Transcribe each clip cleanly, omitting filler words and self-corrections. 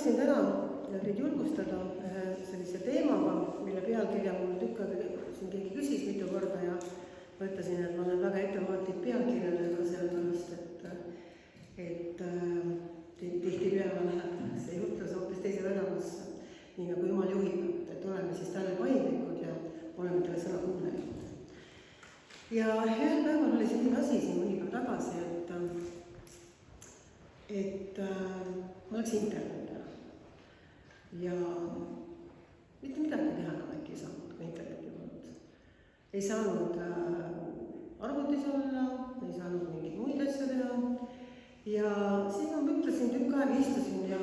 tahaksin täna teid julgustada sellise teemaga, mille pealkirja mul tükk aega siin keegi küsis mitu korda ja ma ütlesin, et ma olen väga ettevaatlik pealkirjadega, sellepärast et tihtipeale läheb see jutlus hoopis teise väravassa, nii nagu Jumal juhib, et oleme siis talle paindlikud ja oleme talle sõna kuulajad. Ja ühel päeval oli selline asi siin mõni päev tagasi, et ma läksin internetti ära ja mitte midagi teha enam äkki ei saanud, kui internetti polnud. Ei saanud arvutis olla, ei saanud mingeid muid asju teha ja siis ma mõtlesin, tükk aega istusin ja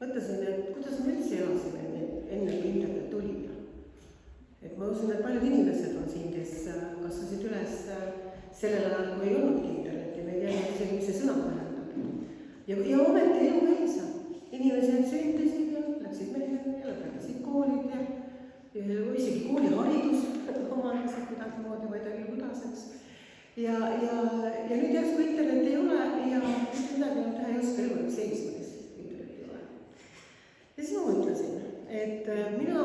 mõtlesin, et kuidas me üldse elasime enne kui internet tuli. Et ma usun, et paljud inimesed on siin, kes kasvasid üles sellel ajal, kui ei olnudki internetti, me ei teadnud isegi, mis see sõna tähendab. Ja ometi elu käisa. Inimesed sündisid ja läksid mehele ja lõpetasid koolid ja isegi kooliharidus omandasid kuidagimoodi, ma ei tea küll kudaseks. Ja nüüd järsku internet ei ole ja mitte midagi teha ei oska, elu jääb seisma, kes internet ei ole. Ja siis ma mõtlesin, et mina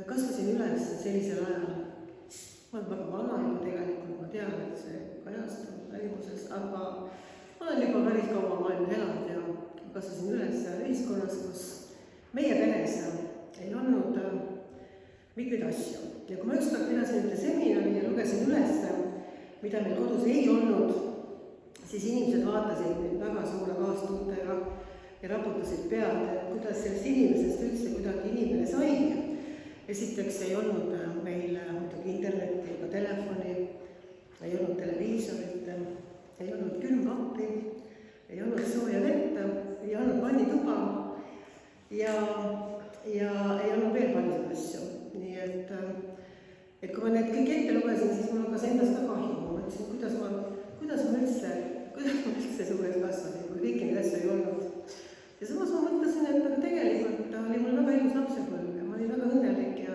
kasvasin üles sellisel ajal. Ma olen väga vana juba tegelikult, ma tean, et see kajastub välimuses, aga ma olen juba päris kaua maailma elanud ja kasvasin üles ühiskonnas, kus meie peres ei olnud mitmeid asju. Ja kui ma ükskord pidasin ühte seminari ja lugesin üles, mida meil kodus ei olnud, siis inimesed vaatasid mind väga suure kaastundega ja raputasid pead, et kuidas sellest inimesest üldse kuidagi inimene sai. Esiteks ei olnud meil muidugi internetti ega telefoni, ei olnud televiisorit, ei olnud külmkappi, ei olnud sooja vett, ei olnud vannituba ja ei olnud veel palju asju. Nii et kui ma need kõik ette lugesin, siis mul hakkas endast ka kahju. Ma mõtlesin, kuidas ma üldse suures kasvasin, kui kõiki neid asju ei olnud. Ja samas ma mõtlesin, et tegelikult oli mul väga ilus lapsepõlv ja ma olin väga õnnelik ja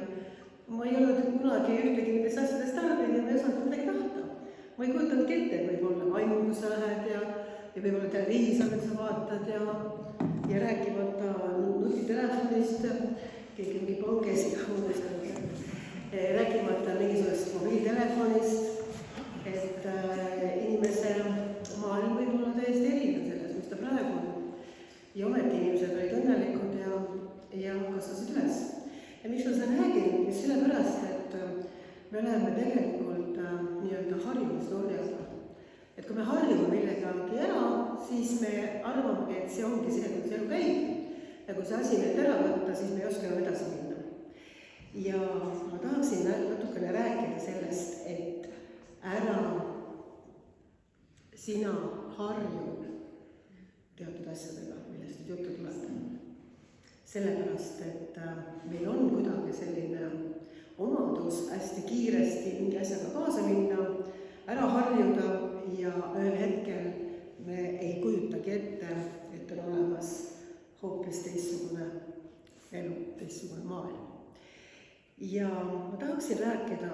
ma ei olnud kunagi ühtegi nendest asjadest tarbinud ja ma ei osanud midagi tahta. Ma ei kujutanud ette, et võib olla vaim, kus sa lähed ja võib-olla televiisorit sa vaatad ja rääkimata nutitelefonist, keegi mingi panges ja rääkimata mingisugust mobiiltelefonist, et inimese maailm võib olla täiesti erinev selles, mis ta praegu on. Ja ometi inimesed olid õnnelikud ja kasvasid üles. Ja miks ma seda räägin? Just sellepärast, et me oleme tegelikult nii-öelda harjumusnurjaga. Et kui me harjume millegagi ära, siis me arvame, et see ongi see, kuidas elu käib. Ja kui see asi meilt ära võtta, siis me ei oska enam edasi minna. Ja ma tahaksin natukene rääkida sellest, et ära sina harju teatud asjadega, millest nüüd juttu tuleb. Sellepärast, et meil on kuidagi selline omadus hästi kiiresti mingi asjaga kaasa minna, ära harjuda ja ühel hetkel me ei kujutagi ette, et on olemas hoopis teistsugune elu, teistsugune maailm. Ja ma tahaksin rääkida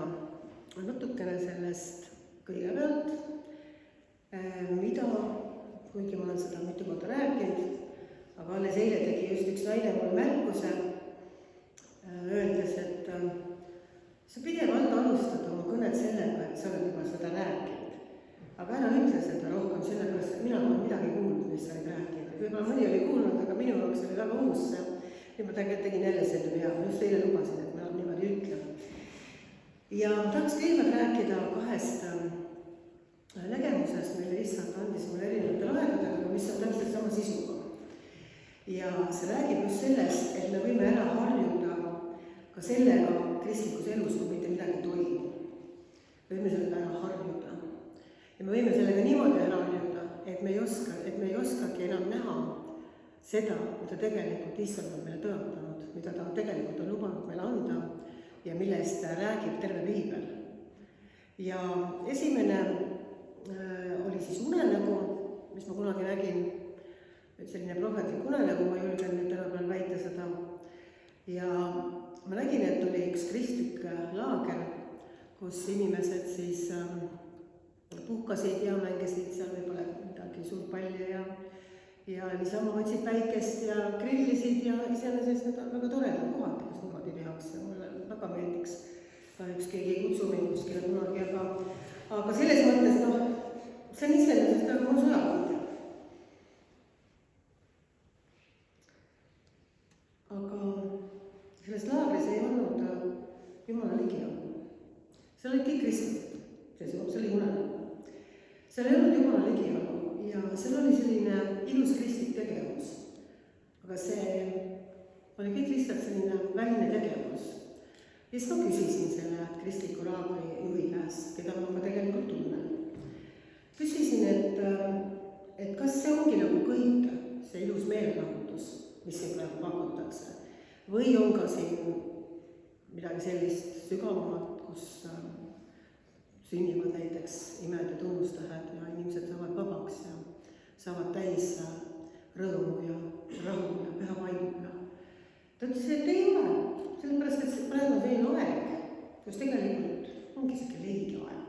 natukene sellest kõigepealt, mida, kuigi ma olen seda mitu korda rääkinud, aga alles eile tegi just üks naine mulle märkuse, öeldes, et sa pidevalt alustad oma kõnet sellega, et sa oled juba seda rääkinud. Aga ära ütle seda rohkem sellepärast, et mina olen midagi kuulnud, mis sa olid rääkinud. Võib-olla mõni oli kuulnud, aga minu jaoks oli väga uus see. Ja ma tegin jälle selle pea, ma just eile lubasin, et ma niimoodi ütlen. Ja ma tahaks kõigepealt rääkida kahest nägemusest, mille issand andis mulle erinevatel aegadega, mis on täpselt sama sisuga. Ja see räägib just sellest, et me võime ära harjuda ka sellega kristlikus elus, kui mitte midagi toimub. Võime sellega ära harjuda. Ja me võime sellega niimoodi ära harjuda, et me ei oskagi enam näha seda, mida tegelikult issand on meile tõotanud, mida ta tegelikult on lubanud meile anda ja millest räägib terve piibel. Ja esimene oli siis unenägu, mis ma kunagi nägin, selline prohvetlik unenägu, ma julgen nüüd tänapäeval väita seda. Ja ma nägin, et oli üks kristlik laager, kus inimesed siis puhkasid ja mängisid seal võib-olla midagi suurt palli ja niisama võtsid päikest ja grillisid ja iseenesest need on väga toredad kohad, kus niimoodi tehakse, mulle väga meeldiks. Kahjuks keegi ei kutsu mind kuskile kunagi, aga selles mõttes, see on iseenesest väga mõnus ajakoht. Aga selles laagris ei olnud Jumala ligijagu. Seal olid kõik kristlased, see oli unenägu. Seal ei olnud Jumala ligijagu ja seal oli selline ilus kristlik tegevus. Aga see oli kõik lihtsalt selline väline tegevus. Ja siis ma küsisin selle kristliku laagri juhi käest, keda ma tegelikult tunnen. Küsisin, et kas see ongi nagu kõik, see ilus meelelahutus, mis siin praegu pakutakse, või on ka siin midagi sellist sügavamat, kus sünnivad näiteks imed ja tunnustähed ja inimesed saavad vabaks ja saavad täis rõõmu ja rahu ja püha vaimu. Ta ütles, et ei ole, sellepärast, et praegu on selline aeg, kus tegelikult ongi selline leigi aeg.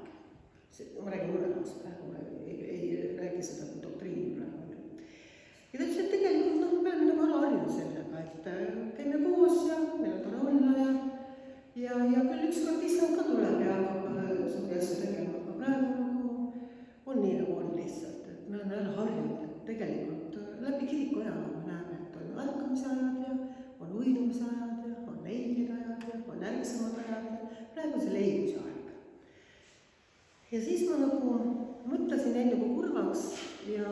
Ma räägin unenäost praegu, ma ei räägi seda kui doktriini praegu. Ja ta ütles, et tegelikult me oleme nagu harjunud sellega, et käime koos ja meil on tore olla ja küll ükskord issand ka tuleb ja hakkab suuri asju tegema, aga praegu nagu on nii nagu on lihtsalt, et me oleme ära harjunud, et tegelikult läbi kiriku ajal me näeme, et on ärkamise ajad ja on uinumise ajad ja on leigid ajad ja on ärksamad ajad ja praegu see leiguse aeg. Ja siis ma nagu mõtlesin neid nagu kurvaks ja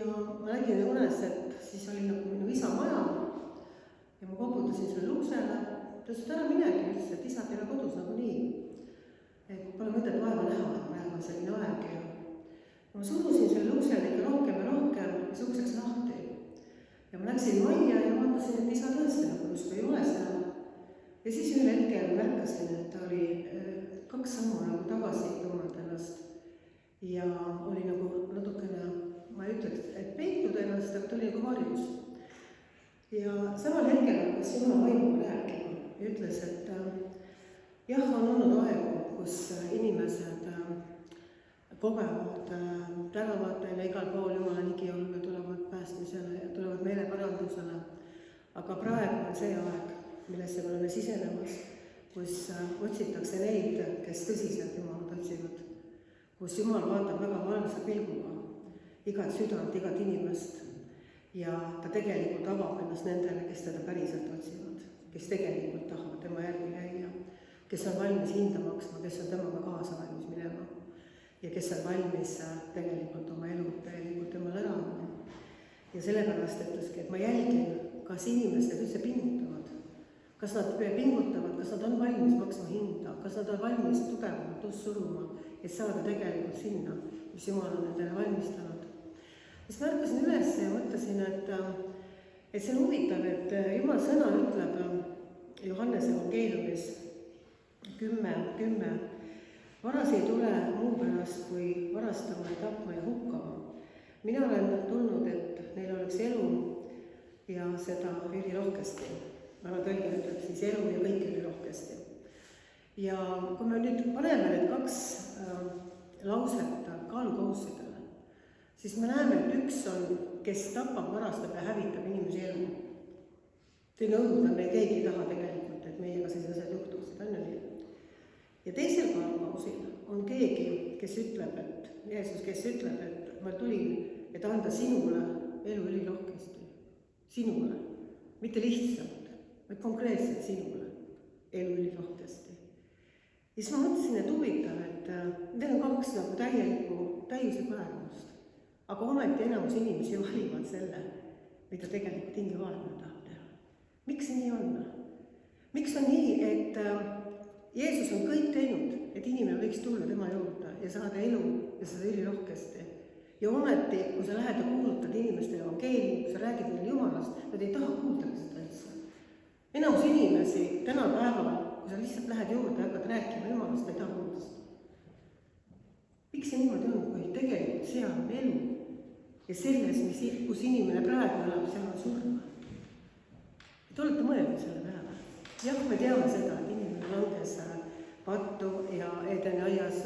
ma nägin unes, et siis oli nagu minu isa maja ja ma koputasin selle uksele. Ta ütles, et ära minegi üldse, et isad ei ole kodus nagu nii. Et pole mõtet vaeva näha, et praegu on selline aeg ja ma surusin selle uksele ikka rohkem ja see uks läks lahti. Ja ma läksin majja ja vaatasin, et isa tõesti nagu justkui ei ole seal. Ja siis ühel hetkel märkasin, et ta oli 2 sammu nagu tagasi tõmmanud ennast ja oli nagu natukene, ma ei ütleks, et peitnud ennast, aga ta oli nagu varjus. Ja samal hetkel hakkas Jumala vaimuga rääkima ja ütles, et jah, on olnud aegu, kus inimesed kogevad tänavatel ja igal pool Jumala ligiolu ja tulevad päästmisele ja tulevad meeleparandusele. Aga praegu on see aeg, millesse me oleme sisenemas, kus otsitakse neid, kes tõsiselt Jumalat otsivad, kus Jumal vaatab väga valvsa pilguga igat südant, igat inimest ja ta tegelikult avab ennast nendele, kes teda päriselt otsivad, kes tegelikult tahavad tema järgi käia, kes on valmis hinda maksma, kes on temaga kaasa valmis minema ja kes on valmis tegelikult oma elu täielikult temale ära andma. Ja sellepärast ütleski, et ma jälgin, kas inimesed üldse pingutavad, kas nad pingutavad, kas nad on valmis maksma hinda, kas nad on valmis tugevamalt suruma, et saada tegelikult sinna, mis Jumal on nendele valmistanud. Siis ma ärkasin üles ja mõtlesin, et see on huvitav, et Jumal sõna ütleb Johannese evangeeliumis 10:10. Varas ei tule muu pärast, kui varastama ja tapma ja hukkama. Mina olen tulnud, et neil oleks elu ja seda ülirohkesti. Vana tõlge ütleb siis elu ja kõik ülirohkesti. Ja kui me nüüd paneme need 2 lauset kaalukaussidele, siis me näeme, et üks on, kes tapab, varastab ja hävitab inimese elu. Selline õudne, me keegi ei taha tegelikult, et meiega sellised asjad juhtuksid, on ju nii. Ja teisel kaalukausil on keegi, kes ütleb, et Jeesus, kes ütleb, et ma tulin, et anda sinule elu ülirohkesti. Sinule, mitte lihtsalt, vaid konkreetselt sinule elu ülirohkesti. Ja siis ma mõtlesin, et huvitav, et need on 2 nagu täiuslikku äärmust. Aga ometi enamus inimesi valivad selle, mida tegelikult hinge vaevne tahab teha. Miks see nii on? Miks on nii, et Jeesus on kõik teinud, et inimene võiks tulla tema juurde ja saada elu ja seda ülirohkesti. Ja ometi, kui sa lähed ja kuulutad inimestele evangeeliumi, kui sa räägid neile Jumalast, nad ei taha kuulda seda üldse. Enamus inimesi tänapäeval, kui sa lihtsalt lähed juurde ja hakkad rääkima Jumalast, ei taha kuulda seda. Miks see niimoodi on, kui tegelikult seal on elu ja selles, kus inimene praegu elab, seal on surma? Te olete mõelnud selle peale? Jah, me teame seda, et inimene langes pattu ja Edeni aias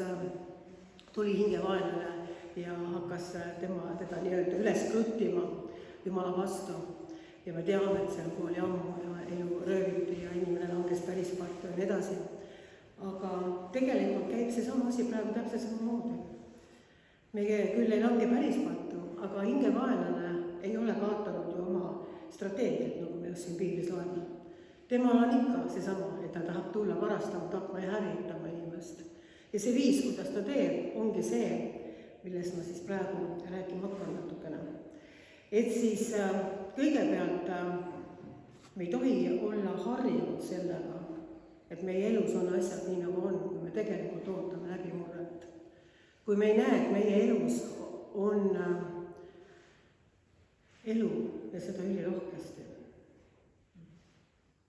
tuli hingevaenlane ja hakkas teda nii-öelda üles kruttima Jumala vastu. Ja me teame, et seal kui oli ammu ja elu rööviti ja inimene langes päris pattu ja nii edasi. Aga tegelikult käib see sama asi praegu täpselt samamoodi. Meie küll ei lange päris pattu, aga hingevaenlane ei ole kaotanud ju oma strateegiat, nagu me just siin piiblis loeme. Temal on ikka seesama, et ta tahab tulla varastama, tapma ja hävitama inimest. Ja see viis, kuidas ta teeb, ongi see, millest ma siis praegu rääkima hakkan natukene. Et siis kõigepealt me ei tohi olla harjunud sellega, et meie elus on asjad nii nagu on, kui me tegelikult ootame läbimurret. Kui me ei näe, et meie elus on elu ja seda ülirohkesti.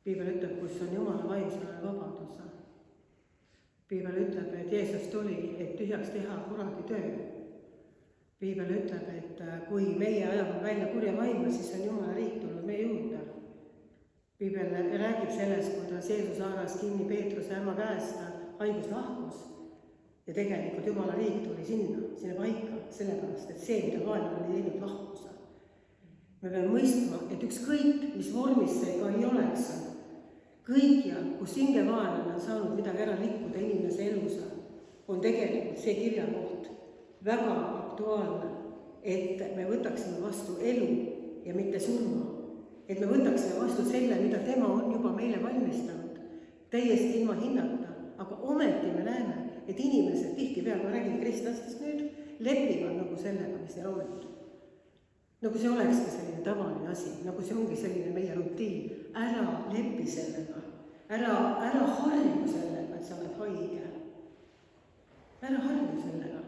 Piibel ütleb, kus on Jumala vaim, seal on vabadus. Piibel ütleb, et Jeesus tuli, et tühjaks teha kuradi töö. Piibel ütleb, et kui meie ajame välja kurja vaima, siis on Jumala riik tulnud meie juurde. Piibel räägib sellest, kuidas Jeesus haaras kinni Peetruse ämma käest, haigus lahkus. Ja tegelikult Jumala riik tuli sinna paika, sellepärast, et see, mida vaenlane oli teinud, lahkus. Me peame mõistma, et ükskõik, mis vormis see ka ei oleks, kõikjal, kus hingevaenlane on saanud midagi ära rikkuda inimese elus, on tegelikult see kirjakoht väga aktuaalne, et me võtaksime vastu elu ja mitte surma. Et me võtaksime vastu selle, mida tema on juba meile valmistanud, täiesti ilma hinnata, aga ometi me näeme, et inimesed tihtipeale, ma räägin kristlastest nüüd, lepivad nagu sellega, mis neil on. Nagu see olekski selline tavaline asi, nagu see ongi selline meie rutiin. Ära lepi sellega, ära harju sellega, et sa oled haige. Ära harju sellega.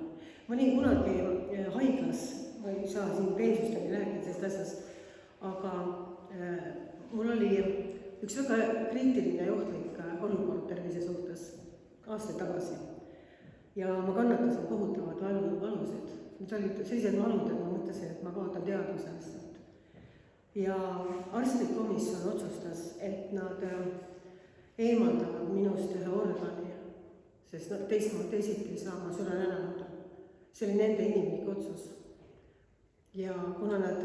Ma olin kunagi haiglas, ma ei saa siin peensusteni rääkida sellest asjast, aga mul oli üks väga kriitiline ja ohtlik olukord tervise suhtes aastaid tagasi. Ja ma kannatasin kohutavad valusid. Need olid sellised valud, et ma mõtlesin, et ma kaotan teadvuse lihtsalt. Ja arstlik komisjon otsustas, et nad eemaldavad minust ühe organi, sest teisiti ei saa ma suren ära anda. See oli nende inimlik otsus. Ja kuna nad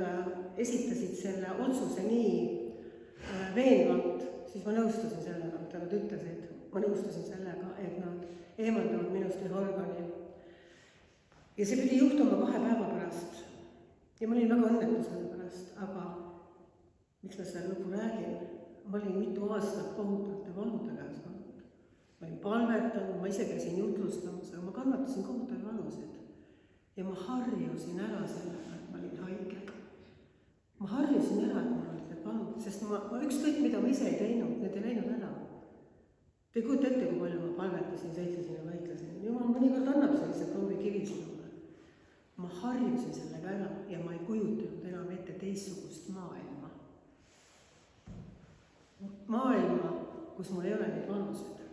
esitasid selle otsuse nii veenvalt, siis ma nõustusin sellega, mida nad ütlesid. Ma nõustusin sellega, et nad eemaldavad minust ühe organi. Ja see pidi juhtuma 2 päeva pärast. Ja ma olin väga õnnetu selle pärast, aga miks ma seda lõpu räägin? Ma olin mitu aastat kohutavate valude käes olnud. Ma olin palvetanud, ma ise käisin jutlustamas, aga ma kannatasin kohutavaid valusid. Ja ma harjusin ära sellega, et ma olin haige. Ma harjusin ära, et mul olid need valud, sest ma ükskõik, mida ma ise ei teinud, need ei läinud ära. Te ei kujuta ette, kui palju ma palvetasin, sõitlesin ja väitlesin. Jumal mõnikord annab sellise proovikivid mulle. Ma harjusin sellega ära ja ma ei kujutanud enam ette teistsugust maailma. Maailma, kus mul ei ole neid valusid.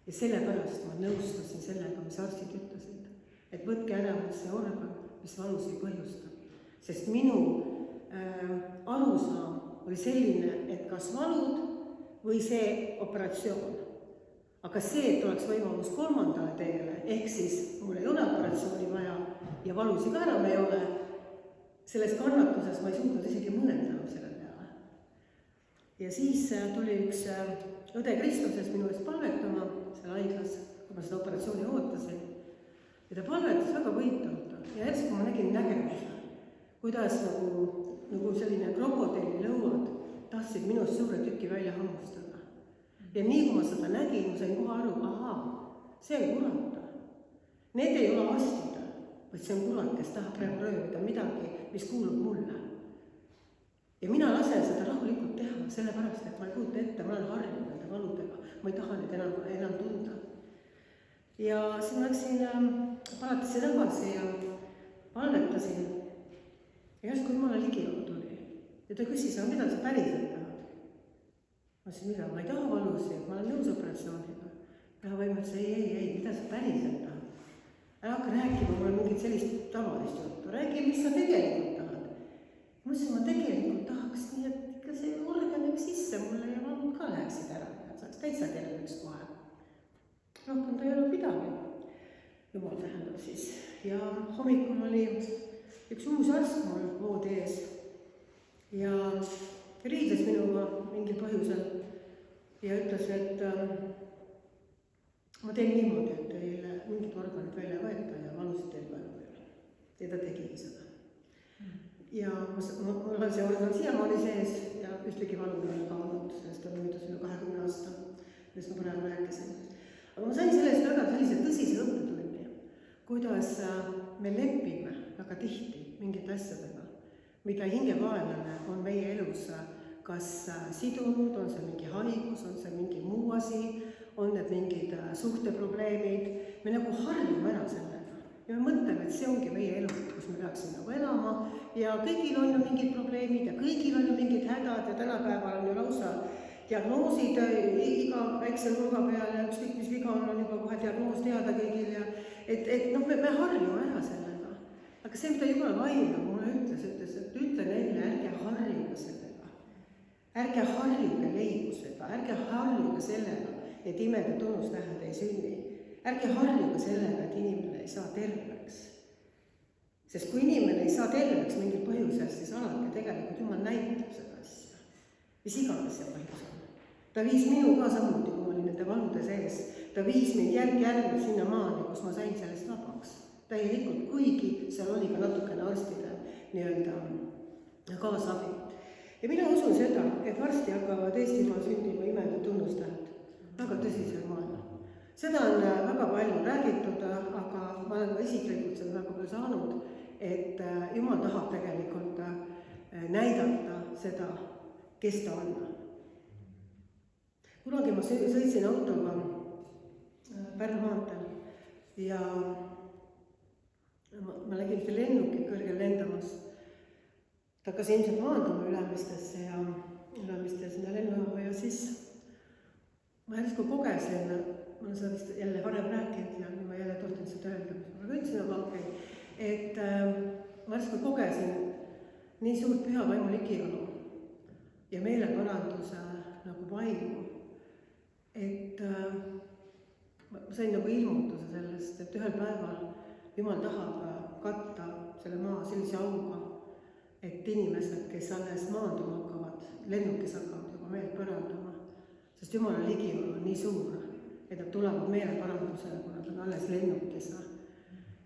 Ja sellepärast ma nõustusin sellega, mis arstid ütlesid. Et võtke ära see organ, mis valus ei põhjusta. Sest minu arusaam oli selline, et kas valud või see operatsioon. Aga see, et oleks võimalus 3. teele, ehk siis mul ei ole operatsiooni vaja ja valusi ka enam ei ole, selles kannatuses ma ei suutnud isegi mõnendama selle peale. Ja siis tuli üks õde Kristuses minu eest palvetama seal haiglas, kui ma seda operatsiooni ootasin. Ja ta palvetas väga võitavalt ja järsku ma nägin nägemuse, kuidas nagu selline krokodilli lõuad tahtsid minust suure tüki välja hammustada. Ja nii kui ma seda nägin, ma sain kohe aru, see on kurat. Need ei ole arstid, vaid see on kurat, kes tahab praegu röövida midagi, mis kuulub mulle. Ja mina lasen seda rahulikult teha, sellepärast, et ma ei kujuta ette, ma olen harjunud nende valudega, ma ei taha neid enam tunda. Ja siis ma läksin palatisse tagasi ja palvetasin. Ja järsku Jumala ligiolu tuli. Ja ta küsis, aga mida sa päriselt tahad? Ma ütlesin, mida? Ma ei taha valusi, ma olen nõus operatsiooniga. Ja vaim ütles, ei, mida sa päriselt tahad? Ära hakka rääkima, mul on mingit sellist tavalist juttu. Räägi, mis sa tegelikult tahad. Ma ütlesin, ma tegelikult tahaks nii, et ikka see organ üks sisse mulle ja valud ka läheksid ära. Et saaks täitsa terveks kohe. Rohkem ta ei ole midagi. Jumal tähendab siis. Ja hommikul oli üks uus arst mul voodi ees ja riides minuga mingil põhjusel ja ütles, et ma teen niimoodi, et teil mingid organid välja võeta ja valusid teil ka ei ole. Ja ta tegigi seda. Ja mul on see organ siiamaani sees ja ühtegi valu ei ole ka olnud, sellest on möödas üle 20 aasta, millest ma praegu rääkisin. Aga ma sain sellest väga sellise tõsise õppetunni, kuidas me lepime väga tihti mingite asjadega, mida hingevaenlane on meie elus kas sidunud, on see mingi haigus, on see mingi muu asi, on need mingid suhteprobleemid, me nagu harjume ära sellega ja me mõtleme, et see ongi meie elu, kus me peaksime nagu elama ja kõigil on ju mingid probleemid ja kõigil on ju mingid hädad ja tänapäeval on ju lausa diagnoosid iga väikse nurga peal ja ükskõik mis viga on juba kohe diagnoos teada kõigil ja et noh, me harjume ära sellega. Aga see, mida Jumala vaim mulle ütles, et ütle neile, ärge harjuge sellega. Ärge harjuge leibusega, ärge harjuge sellega, et imed ja tunnustähed ei sünni. Ärge harjuge sellega, et inimene ei saa terveks. Sest kui inimene ei saa terveks mingil põhjusel, siis alati tegelikult Jumal näitab seda asja. Mis iganes see põhjus on. Ta viis minu ka samuti, kui ma olin nende valude sees. Ta viis mind järg-järgult sinna maani, kus ma sain sellest vabaks. Täielikult, kuigi seal oli ka natukene arstide nii-öelda kaasabi. Ja mina usun seda, et varsti hakkavad Eestimaal sündima imed ja tunnustähed. Väga tõsisel maailma. Seda on väga palju räägitud, aga ma olen ka isiklikult seda väga palju saanud, et Jumal tahab tegelikult näidata seda, kes ta on. Kunagi ma sõitsin autoga Pärnu maanteel ja ma nägin ühte lennukit kõrgel lendamas. Ta hakkas ilmselt maanduma Ülemistesse ja Ülemistesse sinna lennujaama ja siis ma järsku kogesin, ma olen seda vist jälle varem rääkinud ja ma jälle tohtin seda öelda, ma ütlesin, aga okei, et ma järsku kogesin nii suurt püha vaimu ligiolu ja meeleparanduse nagu vaimu, et ma sain nagu ilmutuse sellest, et ühel päeval Jumal tahab katta selle maa sellise auga, et inimesed, kes alles maanduma hakkavad, lennukis hakkavad juba meelt parandama, sest Jumala ligiolu on nii suur, et nad tulevad meeleparandusele, kui nad on alles lennukis.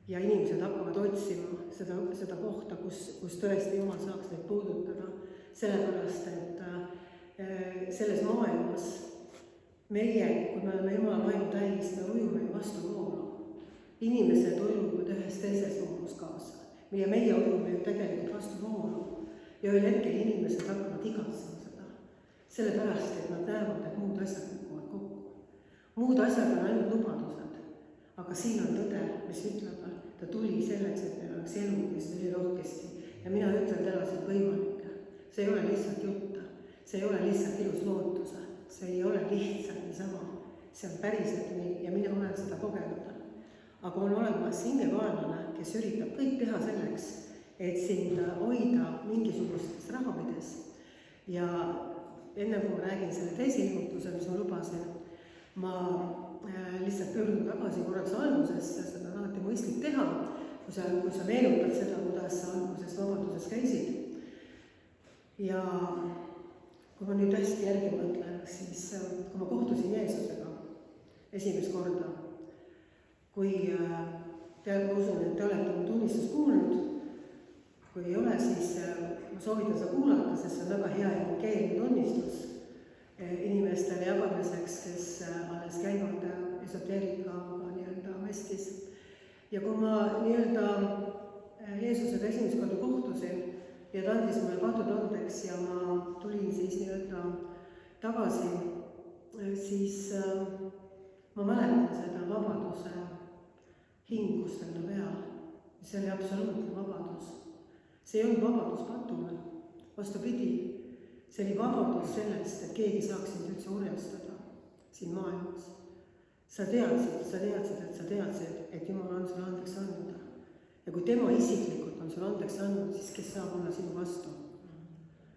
Ja inimesed hakkavad otsima seda kohta, kus tõesti Jumal saaks neid puudutada, sellepärast, et selles maailmas meie, kui me oleme Jumala vaimu täis, me ujume vastu voolu. Inimesed ujuvad ühes teises voolus kaasa. Ja meie ujume ju tegelikult vastu voolu. Ja ühel hetkel inimesed hakkavad igatsema seda. Sellepärast, et nad näevad, et muud asjad kukuvad kokku. Muud asjad on ainult lubadused. Aga siin on tõde, mis ütleb, ta tuli selleks, et meil oleks elu, mis tuli rohkesti. Ja mina ütlen tänaselt võimalikke. See ei ole lihtsalt jutta. See ei ole lihtsalt ilus lootuse. See ei ole lihtsalt niisama. See on päriselt nii ja mina olen seda kogenud. Aga on olemas hingevaenlane, kes üritab kõik teha selleks, et sind hoida mingisugustes raamides. Ja enne kui ma räägin selle teise ilmutuse, mis ma lubasin, ma lihtsalt pöördun tagasi korraks algusesse, seda on alati mõistlik teha, kui sa meenutad seda, kuidas sa alguses vabaduses käisid. Ja kui ma nüüd hästi järgi mõtlen, siis kui ma kohtusin Jeesusega esimest korda, kui ma usun, et te olete mu tunnistust kuulnud, kui ei ole, siis ma soovitan seda kuulata, sest see on väga hea evangeelne tunnistus inimestele jagamiseks, kes alles käivad esoteerikaga nii-öelda mestis. Ja kui ma nii-öelda Jeesusega esimest korda kohtusin ja ta andis mulle patud andeks ja ma tulin siis nii-öelda tagasi, siis ma mäletan seda vabaduse hingust enda peal. See oli absoluutne vabadus. See ei olnud vabadus patule. Vastupidi, see oli vabadus sellest, et keegi saaks sind üldse urjastada siin maailmas. Sa teadsid, et Jumal on sulle andeks andnud. Ja kui tema isiklikult on sulle andeks andnud, siis kes saab olla sinu vastu?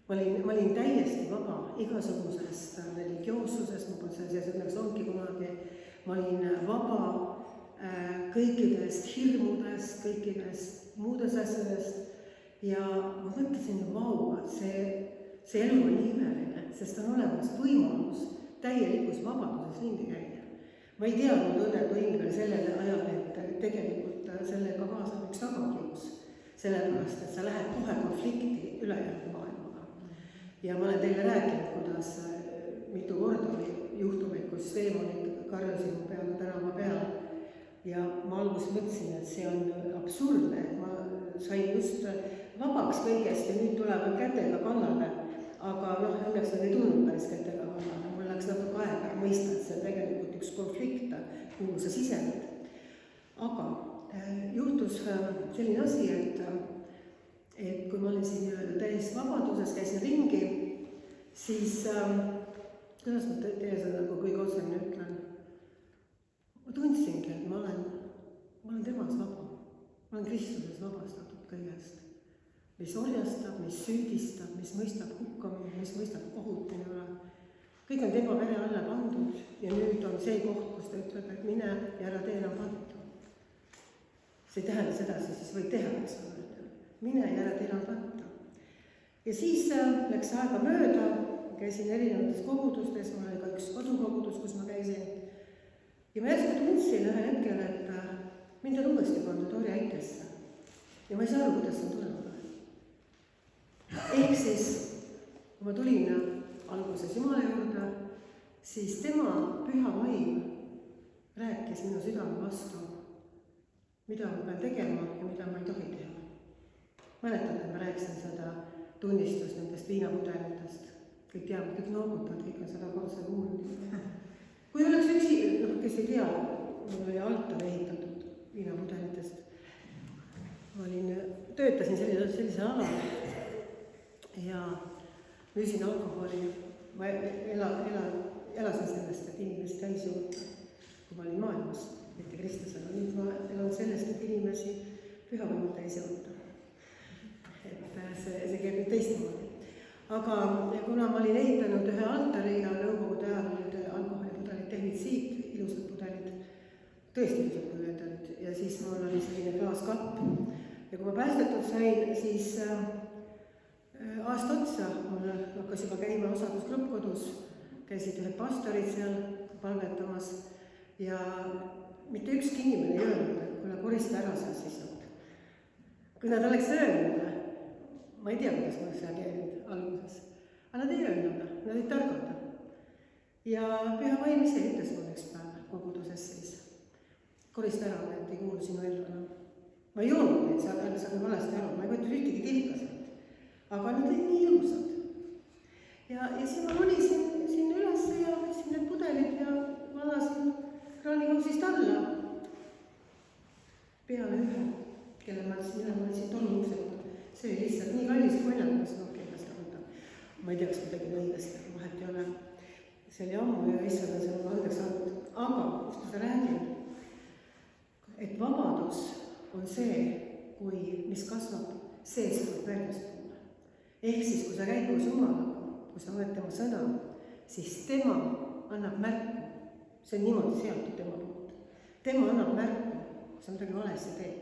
Ma olin täiesti vaba igasugusest religioossusest, ma polnud selles õnneks ongi kunagi. Ma olin vaba kõikidest hirmudest, kõikidest muudest asjadest ja ma mõtlesin, vau, see elu on nii imeline, sest on olemas võimalus täielikus vabaduses ringi käia. Ma ei teadnud õnnetu hing veel sellele ajale, et tegelikult sellega kaasab üks tagakius, sellepärast, et sa lähed kohe konflikti ülejäänud maailmaga. Ja ma olen teile rääkinud, kuidas mitu korda oli juhtumeid, kus deemonid karjusid mu peale tänava peal ja ma alguses mõtlesin, et see on absurdne, et ma sain just vabaks kõigest ja nüüd tulevad kätega kallale, aga õnneks nad ei tulnud päris kätega kallale, mul läks natuke aega mõista, et see on tegelikult üks konflikt, kuhu sa sisened. Aga juhtus selline asi, et kui ma olin siis nii-öelda täis vabaduses, käisin ringi, siis kuidas ma teie seda nagu kõige otsemini ütlen? Ma tundsingi, et ma olen temas vaba. Ma olen Kristuses vabastatud kõigest, mis orjastab, mis süüdistab, mis mõistab hukkamine, mis mõistab kohut minu üle. Kõik on tema vere alla pandud ja nüüd on see koht, kus ta ütleb, et mine ja ära tee enam pantu. See ei tähenda seda, siis võid teha, eks ole. Mine ja ära tee enam pantu. Ja siis läks aega mööda, käisin erinevates kogudustes, mul oli ka üks kodukogudus, kus ma käisin. Ja ma järsku tundsin ühel hetkel, et mind on uuesti pandud orjaikesse. Ja ma ei saa aru, kuidas see on tulnud. Ehk siis, kui ma tulin alguses Jumala juurde, siis tema püha vaim rääkis minu südame vastu, mida ma pean tegema ja mida ma ei tohi teha. Mäletan, et ma rääkisin seda tunnistust nendest viinamudelitest. Kõik teavad, kõik noogutavad, kõik on seda korda kuulnud. Kui oleks üksi, kes ei tea, mul oli altar ehitatud viinamudelitest. Ma töötasin sellise alal ja müüsin alkoholi. Ma elasin sellest, et inimesi täis juurde, kui ma olin maailmas, mitte Kristusel. Nüüd ma elan sellest, et inimesi pühavõimu täis juurde. Et see käib nüüd teistmoodi. Aga kuna ma olin ehitanud ühe altari ja nõukogude ajal olid alkoholipudelid, defitsiit, ilusad pudelid, tõesti ilusad pudelid, ja siis mul oli selline klaaskapp. Ja kui ma päästetud sain, siis aasta otsa mul hakkas juba käima osadusgrupp kodus, käisid ühed pastorid seal palvetamas ja mitte ükski inimene ei öelnud, et kuule korista ära seal siis. Kui nad oleks öelnud, ma ei tea, kuidas ma oleks reageerinud alguses, aga nad ei öelnud, nad ei targata. Ja püha vaim ise ütles mul üks päev koguduses siis, korista ära, et ei kuulu sinu ellu. Ma ei joonud neid, sa saad valesti aru, ma ei võtnud ühtegi tilka sealt. Aga nad olid nii ilusad. Ja siis ma olisin siin üles ja võtsin need pudelid ja valasin kraanikousist alla. Peale ühe, kelle ma olin tolmuksega. See oli lihtsalt nii kallis konjakas, kes ta võtab. Ma ei tea, kas ma tegin õigesti, aga vahet ei ole. See oli ammu ja issand on seal andeks andnud. Aga, kus ma seda räägin, et vabadus on see, mis kasvab seestpoolt väljaspoole. Ehk siis, kui sa käid koos Jumalaga, kui sa oled tema sõna, siis tema annab märku. See on niimoodi seatud tema poolt. Tema annab märku, kui sa midagi valesti teed.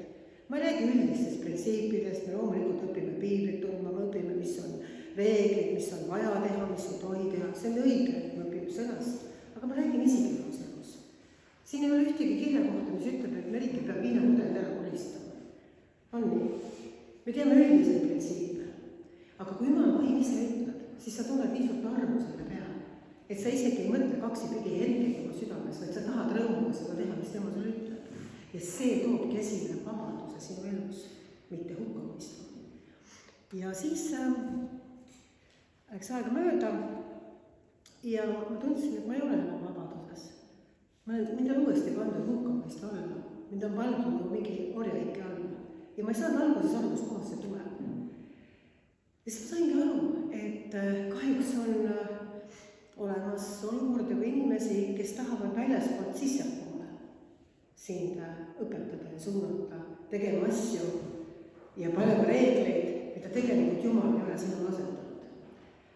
Ma ei räägi üldistest printsiipidest, me loomulikult õpime piiblit tundma, me õpime, mis on reeglid, mis on vaja teha, mis ei tohi teha. See on õige, et me õpime sõnast, aga ma räägin isiklikus elus. Siin ei ole ühtegi kirja kohta, mis ütleb, et Merike peab viinamudelid ära koristama. On nii? Me teame üldiseid printsiipe. Aga kui Jumala vaim ise ütleb, siis sa tunned nii suurt armu selle peale, et sa isegi ei mõtle kaksipidi hetkega oma südames, vaid sa tahad rõõmuga seda teha, mis tema sulle ütleb. Ja see toobki esile vabaduse sinu elus, mitte hukkamõistu. Ja siis läks aega mööda ja ma tundsin, et ma ei ole enam vabaduses. Mind on uuesti pandud hukkamõistu alla, mind on pandud mingi orjaike alla ja ma ei saanud alguses aru, kus kohas see tuleb. Ja siis ma saingi aru, et kahjuks on olemas olukordi või inimesi, kes tahavad väljaspoolt sissepoole sind õpetada ja suunata, tegema asju ja panema reegleid, mida tegelikult Jumal ei ole sinule asetanud.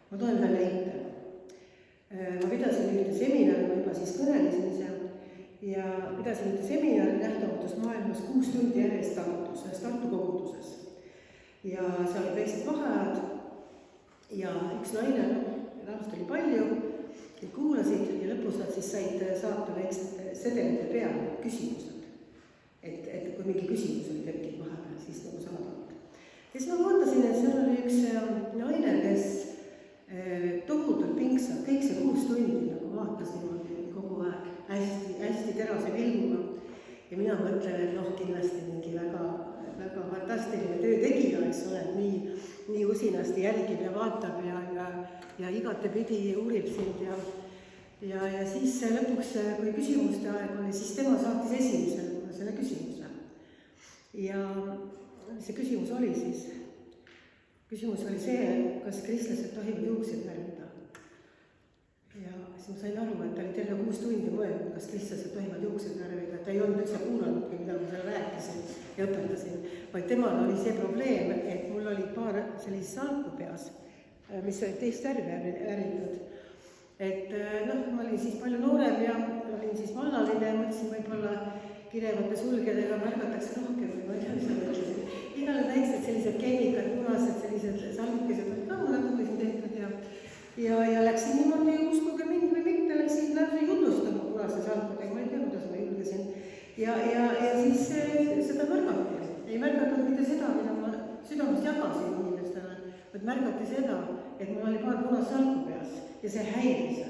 Ma toon ühe näite. Ma pidasin ühte seminari, ma juba siis kõnelesin seal ja pidasin ühte seminari nähtamatusmaailmas 6 tundi järjest Tartu koguduses. Ja seal olid väiksed vaheajad ja üks naine, rahvast oli palju, kõik kuulasid ja lõpus nad siis said saata väiksed sedelite peale küsimused. Et kui mingi küsimus oli tekkinud vahepeal, siis nagu saadavad. Ja siis ma vaatasin, et seal oli üks naine, kes tohutult pingsalt, kõik see 6 tundi nagu vaatas niimoodi kogu aeg, hästi terase pilguga. Ja mina mõtlen, et kindlasti mingi väga fantastiline töötegija, eks ole, nii usinasti jälgib ja vaatab ja igatepidi uurib sind ja siis lõpuks, kui küsimuste aeg oli, siis tema saatis esimesele selle küsimuse. Ja see küsimus oli see, kas kristlased tohivad juukseid värvida. Ja siis ma sain aru, et ta oli terve 6 tundi mõelnud, kas kristlased tohivad juukseid värvida, et ta ei olnud üldse kuulanudki, mida ma seal rääkisin ja õpetasin, vaid temal oli see probleem, et mul oli paar sellist salku peas, mis olid teist värvi äritud. Et ma olin siis palju noorem ja olin siis vallaline ja mõtlesin võib-olla kirevate sulgedega märgatakse rohkem või ma ei tea, mis ma mõtlesin. Igale väiksed sellised kemikad, punased sellised salmukesed olid ka mul natuke siin tehtud ja läksin niimoodi, uskuge mind või mitte, läksin läbi jutlustama punase salmudega, ma ei tea, kuidas ma julgesin. Ja siis seda märgati. Ei märgatud mitte seda, mida ma südamest jagasin inimestele, vaid märgati seda, et mul oli paar punast salku peas ja see häiris.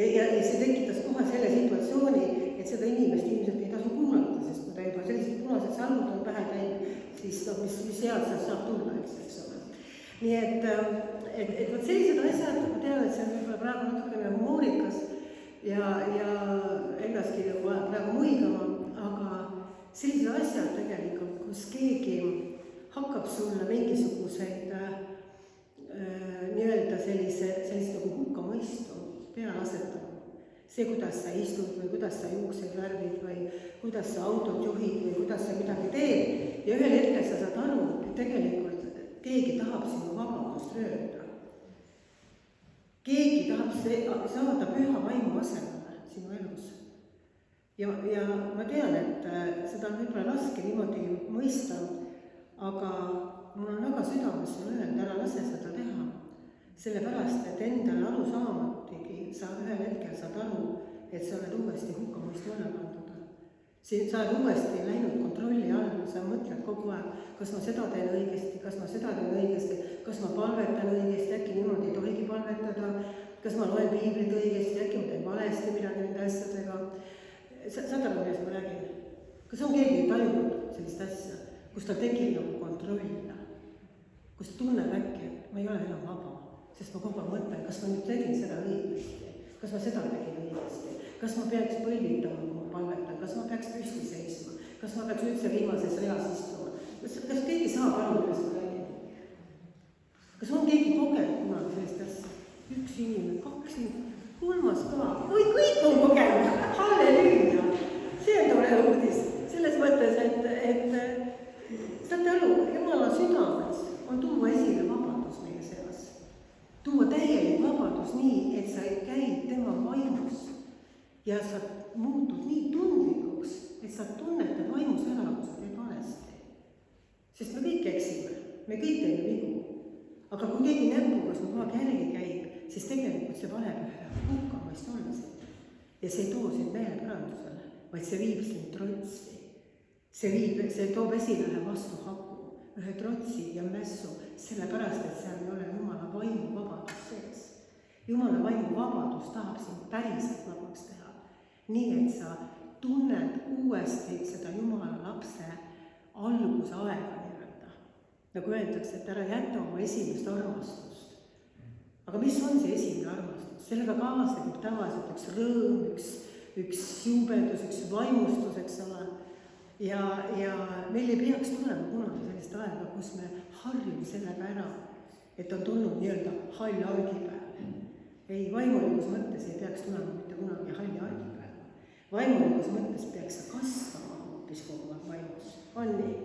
Ja see tekitas kohe selle situatsiooni, et seda inimest ilmselt ei tasu kuulata, sest kui ta juba sellised punased salmud on pähe käinud, siis mis head sealt saab tulla, eks ole. Nii et võt sellised asjad, ma tean, et see on võib-olla praegu natukene humoorikas ja endaski praegu muigama, aga sellised asjad tegelikult, kus keegi hakkab sulle mingisuguseid nii-öelda sellist nagu hukkamõistu peale asetama. See, kuidas sa istud või kuidas sa juukseid värvid või kuidas sa autot juhid või kuidas sa midagi teed ja ühel hetkel sa saad aru, et tegelikult keegi tahab sinu vabadust röövida. Keegi tahab saada püha vaimu asemele sinu elus. Ja ma tean, et seda on võib-olla raske niimoodi mõista, aga mul on väga südames sulle öelda, ära lase seda teha. Sellepärast, et endale aru saamatigi sa ühel hetkel saad aru, et sa oled uuesti hukkamõistu alla pandud. Sa oled uuesti läinud kontrolli alla, sa mõtled kogu aeg, kas ma seda teen õigesti, kas ma seda teen õigesti, kas ma palvetan õigesti, äkki niimoodi ei tohigi palvetada, kas ma loen piiblit õigesti, äkki ma teen valesti midagi nende asjadega. Saad aru, millest ma räägin? Kas on keegi tajunud sellist asja, kus ta tekib nagu kontrollida, kus tunneb äkki, et ma ei ole enam vaba, sest ma kogu aeg mõtlen, kas ma nüüd tegin seda õigesti, kas ma seda tegin õigesti, kas ma peaks põlvitama, kui ma palvetan, kas ma peaks püsti seisma, kas ma peaks üldse viimases reas istuma. Kas keegi saab aru, millest ma räägin? Kas on keegi kogenud kunagi sellist asja? Üks inimene, 2 inimene, 3 ka. Või kõik on kogenud, halleluuja! See on tore uudis. Selles mõttes, et saate aru, Jumala südames on tuua esile vabadus meie seas. Tuua täielik vabadus nii, et sa käid tema vaimus ja sa muutud nii tundlikuks, et sa tunnetad vaimus ära, kui sa teed valesti. Sest me kõik eksime, me kõik teeme vigu. Aga kui keegi näpuga su kogu aeg järgi käib, siis tegelikult see paneb ühe hukkamõist olmesid. Ja see ei too sind meelepärandusele, vaid see viib sind trotsi. See toob esile ühe vastuhaku, ühe trotsi ja mässu, sellepärast, et seal ei ole Jumala vaimu vabadus sees. Jumala vaimu vabadus tahab sind päriselt vabaks teha. Nii, et sa tunned uuesti seda Jumala lapse alguse aega nii-öelda. Nagu öeldakse, et ära jäta oma esimest armastust. Aga mis on see esimene armastus? Sellega kaasneb tavaliselt üks rõõm, üks juubeldus, üks vaimustus, eks ole. Ja meil ei peaks tulema kunagi sellist aega, kus me harjume sellega ära, et on tulnud nii-öelda hall argipäev. Ei, vaimulikus mõttes ei peaks tulema mitte kunagi halli argipäev. Vaimulikus mõttes peaks sa kasvama hoopis kogu aeg vaimus. On nii?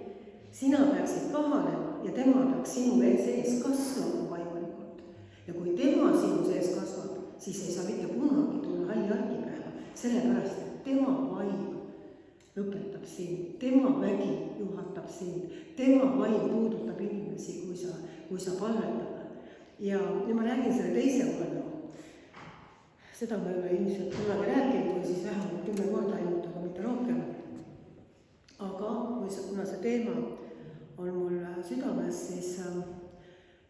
Sina peaksid kahanema ja tema peaks sinu sees kasvama vaimulikult. Ja kui tema sinu sees kasvab, siis ei saa mitte kunagi tulla halli argipäeva, sellepärast, et tema vaim õpetab sind, tema vägi juhatab sind, tema vaim puudutab inimesi, kui sa palvetad. Ja nüüd ma räägin selle teise loo. Seda ma ei ole ilmselt kunagi rääkinud, või siis vähemalt 10 korda ainult, aga mitte rohkem. Aga kuna see teema on mul südames, siis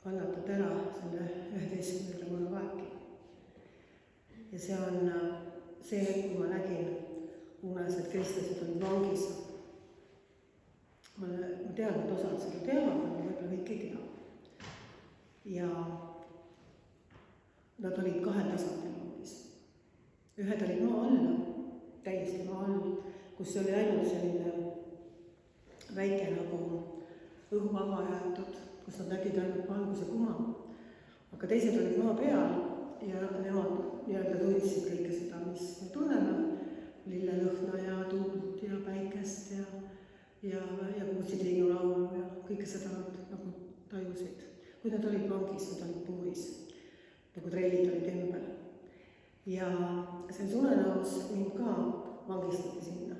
kannatab ära selle 11. korraväeki. Ja see on see hetk, kui ma nägin unes, et kristlased olid vangis. Ma tean, et osad seda teavad, aga võib-olla kõik ei tea. Ja nad olid 2 tasandil vangis. Ühed olid maa alla, täiesti maa all, kus oli ainult selline väike nagu õhuava jäetud, kus nad nägid ainult valguse kuma. Aga teised olid maa peal ja nemad nii-öelda tundsid kõike seda, mis me tunneme, lillelõhna ja tuult ja päikest ja kuulsid linnulaulu ja kõike seda nad nagu tajusid. Kui nad olid vangis, nad olid puuris, nagu trellid olid ümber. Ja selles unenäos mind ka vangistati sinna.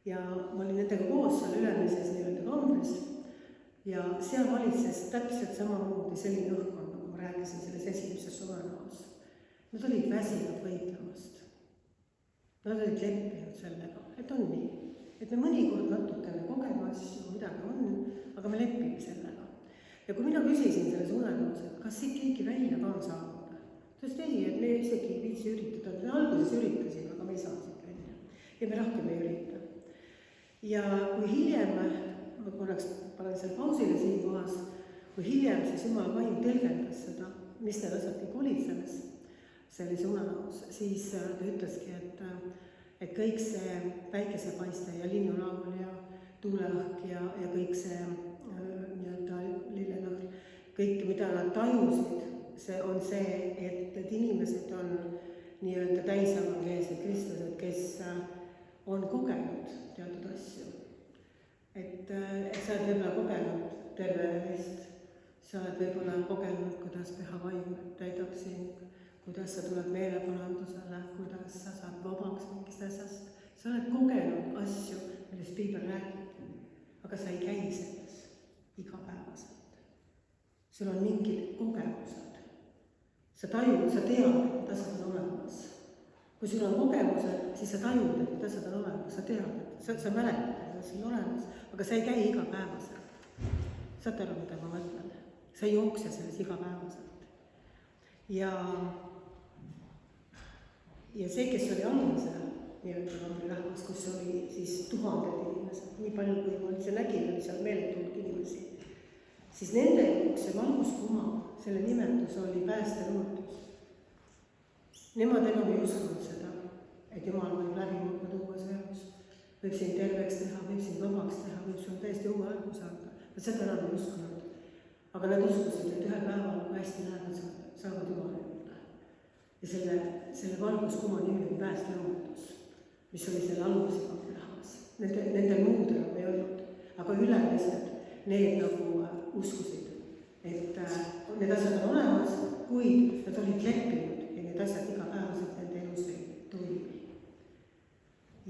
Ja ma olin nendega koos seal ülemises nii-öelda kambris ja seal valitses täpselt samamoodi selline õhkkond, nagu ma rääkisin selles esimeses unenäos. Nad olid väsinud võitlemast. Nad olid leppinud sellega, et on nii. Et me mõnikord natukene kogeme asju, midagi on, aga me lepime sellega. Ja kui mina küsisin selles unenäos, et kas siit keegi välja ka on saanud, sest ei, et me isegi ei viitsi üritada. Me alguses üritasime, aga me ei saa siit välja. Ja me rohkem ei ürita. Ja kui hiljem, ma korraks panen seal pausile siin kohas, kui hiljem siis Jumal vaim tõlgendas seda, mis need asjad kõik olid selles unenäos, siis ta ütleski, et kõik see päikesepaiste ja linnulaul ja tuulelõhk ja kõik see nii-öelda lillelõhk, kõik, mida nad tajusid, see on see, et inimesed on nii-öelda täisevangeelsed kristlased, kes on kogenud teatud asju. Et sa oled võib-olla kogenud tervenemist, sa oled võib-olla kogenud, kuidas püha vaim täidab sind, kuidas sa tuled meeleparandusele, kuidas sa saad vabaks mingist asjast. Sa oled kogenud asju, millest Piibel räägib, aga sa ei käi selles igapäevaselt. Sul on mingid kogemused. Sa tajud, sa tead, et need asjad on olemas. Kui sul on kogemused, siis sa tajud, et need asjad on olemas. Sa tead, et sa mäletad, et see on olemas, aga sa ei käi igapäevaselt. Saate aru, mida ma mõtlen? Sa ei jookse selles igapäevaselt. Ja see, kes oli almise nii-öelda kambrirahvas, kus oli siis 1000 inimesed, nii palju kui ma üldse nägin, oli seal meeletult inimesi, siis nende jaoks see valguskuma, selle nimetus oli päästerõõtus. Nemad enam ei uskunud seda, et Jumal võib läbi muutma tuua see elus. Võib sind terveks teha, võib sind vabaks teha, võib sul täiesti uue alguse anda. Nad seda enam ei uskunud. Aga nad uskusid, et ühel päeval, kui hästi lähevad, saavad Jumala juurde. Ja selle valguskuma nimi oli päästerõõtus, mis oli selle alumuse kambrirahvas. Nendel muudel ei olnud, aga ülemised need nagu uskusid, et need asjad on olemas, kuid nad olid leppinud ja need asjad igapäevaselt nende elus ei toimi.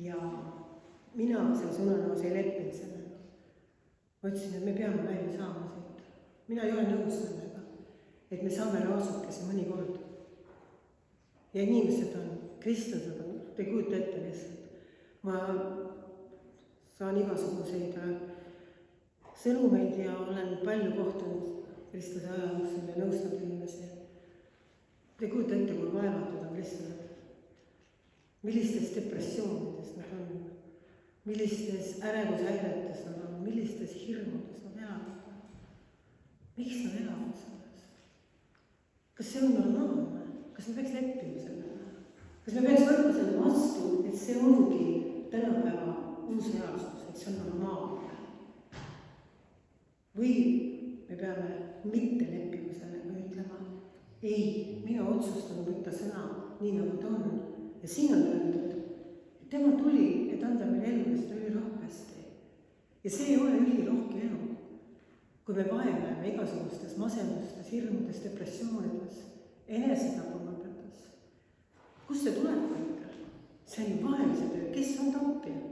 Ja mina selles unenäos ei leppinud sellega. Ma ütlesin, et me peame välja saama siit. Mina ei ole nõus sellega, et me saame raasukesi mõnikord. Ja inimesed on, kristlased on, te ei kujuta ette lihtsalt. Ma saan igasuguseid sõnumeid ja olen palju kohtunud kristlase ajaluksul ja nõustanud inimesi. Te ei kujuta ette, kui vaevatud on kristlased. Millistes depressioonides nad on, millistes ärevushäiretes nad on, millistes hirmudes nad elavad. Miks nad elavad selles? Kas see on normaalne? Kas me peaks leppima sellega? Kas me peaks võtma selle vastu, et see ongi tänapäeva uus reaalsus, et see on normaalne? Või me peame mitte leppima sellega ja ütlema, ei, mina otsustan võtta sõna nii nagu ta on. Ja siin on öeldud, et tema tuli, et anda meil elu, ja seda ülirohkesti. Ja see ei ole ülirohke elu. Kui me vaevleme igasugustes masendustes, hirmudes, depressioonides, enesetapumõtetes. Kust see tuleb kõik? See on vahelise töö. Kes on tappija?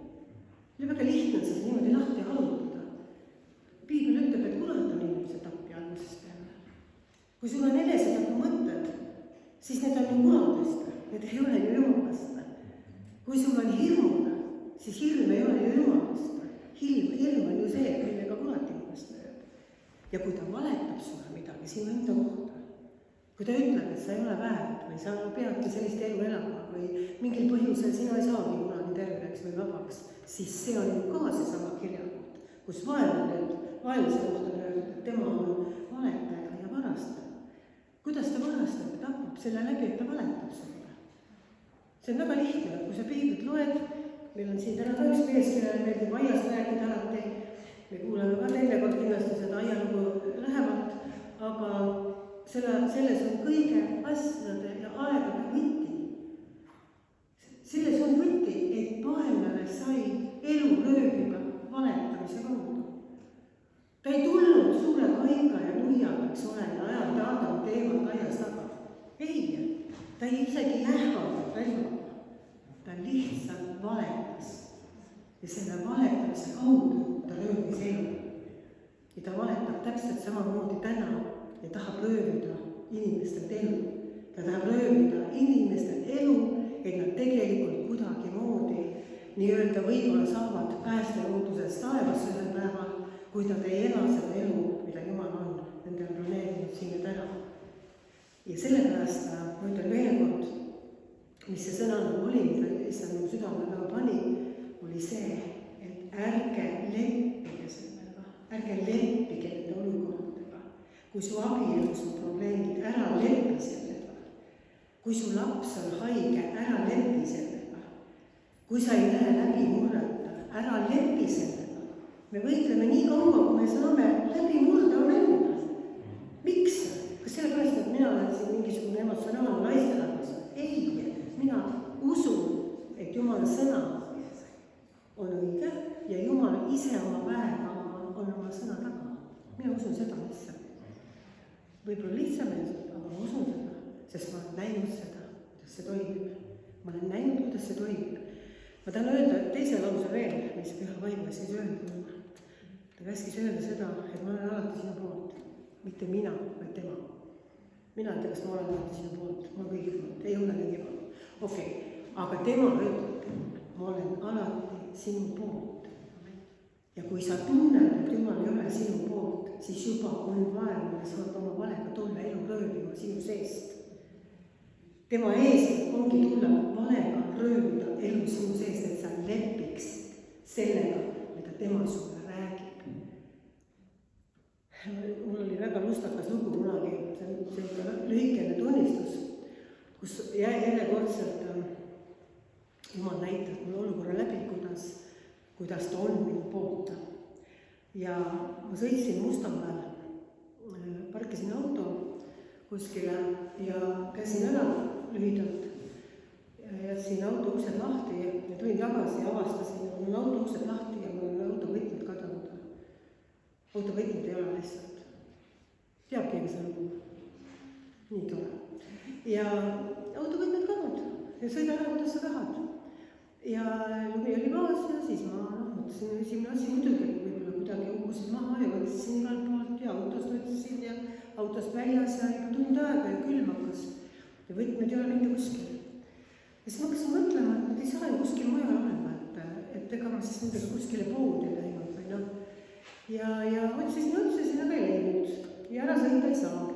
oli väga lihtne seda niimoodi lahti halutada. Piibel ütleb, et kurat on inimese tapja algusest peale. Kui sul on enesetapu mõtted, siis need on ju kuradest, need ei ole ju jumalast. Kui sul on hirmud, siis hirm ei ole ju jumalast. Hirm on ju see, millega kurat inimest lööb. Ja kui ta valetab sulle midagi sinu enda kohta, kui ta ütleb, et sa ei ole väärt või sa peadki sellist elu elama või mingil põhjusel sina ei saagi kunagi terveks või vabaks, siis see on ju ka seesama kirjakoht, kus vaenlase kohta on öeldud, et tema on valetaja ja varastaja. Kuidas ta varastab ja tapab? Selle läbi, et ta valetab sulle. See on väga lihtne, kui sa piiblit loed, meil on siin täna ka üks mees, kellele meeldib aiast rääkida alati, me kuuleme ka teinekord kindlasti seda aialugu lähemalt, aga selles on kõige asjade ja aegade võti. Selles on võti, et vaenlane sai elu rööbida valetamise kaudu. Ta ei tulnud suure kainga ja nuiaga, eks ole, ja ajal Adam teevad aias taga. Ei, ta ei isegi ähvardanud relvaga. Ta lihtsalt valetas. Ja selle valetamise kaudu ta rööbis elu. Ja ta valetab täpselt samamoodi täna ja tahab röövida inimestelt elu. Ta tahab röövida inimestelt elu, et nad tegelikult kuidagi moodi nii-öelda võib-olla saavad päästeloodusest taevas ühel päeval, kui nad ei ela seda elu, mida Jumal on nendel planeerinud siin ja täna. Ja sellepärast ma ütlen veel kord, mis see sõna nagu oli, mida Issand mu südamel väga pani, oli see, et ärge leppige sellega, ärge leppige nende olukordadega. Kui su abielus on probleemid, ära leppi sellega. Kui su laps on haige, ära leppi sellega. Kui sa ei lähe läbi murrata, ära leppi sellega. Me võitleme nii kaua, kui me saame läbi murda on enda. Miks? Kas sellepärast, et mina olen siin mingisugune emotsionaalne naisterahvas? Ei, mina usun, et Jumala sõna on õige ja Jumal ise oma väega on oma sõna taga. Mina usun seda lihtsalt. Võib-olla lihtsameelselt, aga ma usun seda, sest ma olen näinud seda, kuidas see toimib. Ma olen näinud, kuidas see toimib. Ma tahan öelda teise lause veel, mis Püha Vaim käskis öelda. Ta käskis öelda seda, et ma olen alati sinu poolt. Mitte mina, vaid tema. Mina ei tea, kas ma olen alati sinu poolt. Ma olen kõigi poolt. Ei ole kõigi poolt. Okei. Aga tema ütleb, ma olen alati sinu poolt. Ja kui sa tunned, et Jumal ei ole sinu poolt, siis juba on vaenlane saab oma valega tulla elu röövima sinu seest. Tema eesmärk ongi tulla valega röövida elu sinu seest, et sa lepiks sellega, mida tema sulle räägib. Mul oli väga lustakas lugu kunagi, see on lühikene tunnistus, kus järjekordselt Jumal näitab mulle olukorra läbi, kuidas ta on minu poolt. Ja ma sõitsin Mustamäel, parkisin auto kuskile ja käisin ära lühidalt. Jätsin auto uksed lahti ja tulin tagasi ja avastasin, et mul on auto uksed lahti ja mul on autovõtmed kadunud. Autovõtmed ei ole lihtsalt. Teab keegi see lugu? Nii tore. Ja autovõtmed kadunud ja sõida ära, kuidas sa tahad. Ja lumi oli maas ja siis ma mõtlesin, esimene asi muidugi, võib-olla kuidagi ugusin maha ja võtsin igalt poolt ja autost võtsin ja autost väljas ja ikka tund aega ja külm hakkas. Ja võtmed ei ole mitte kuskil. Ja siis ma hakkasin mõtlema, et nad ei saa ju kuskil mujal olema, et ega ma siis nendega kuskile poodi läinud või noh. Ja otsisin, aga ei leidnud ja ära sõita ei saa.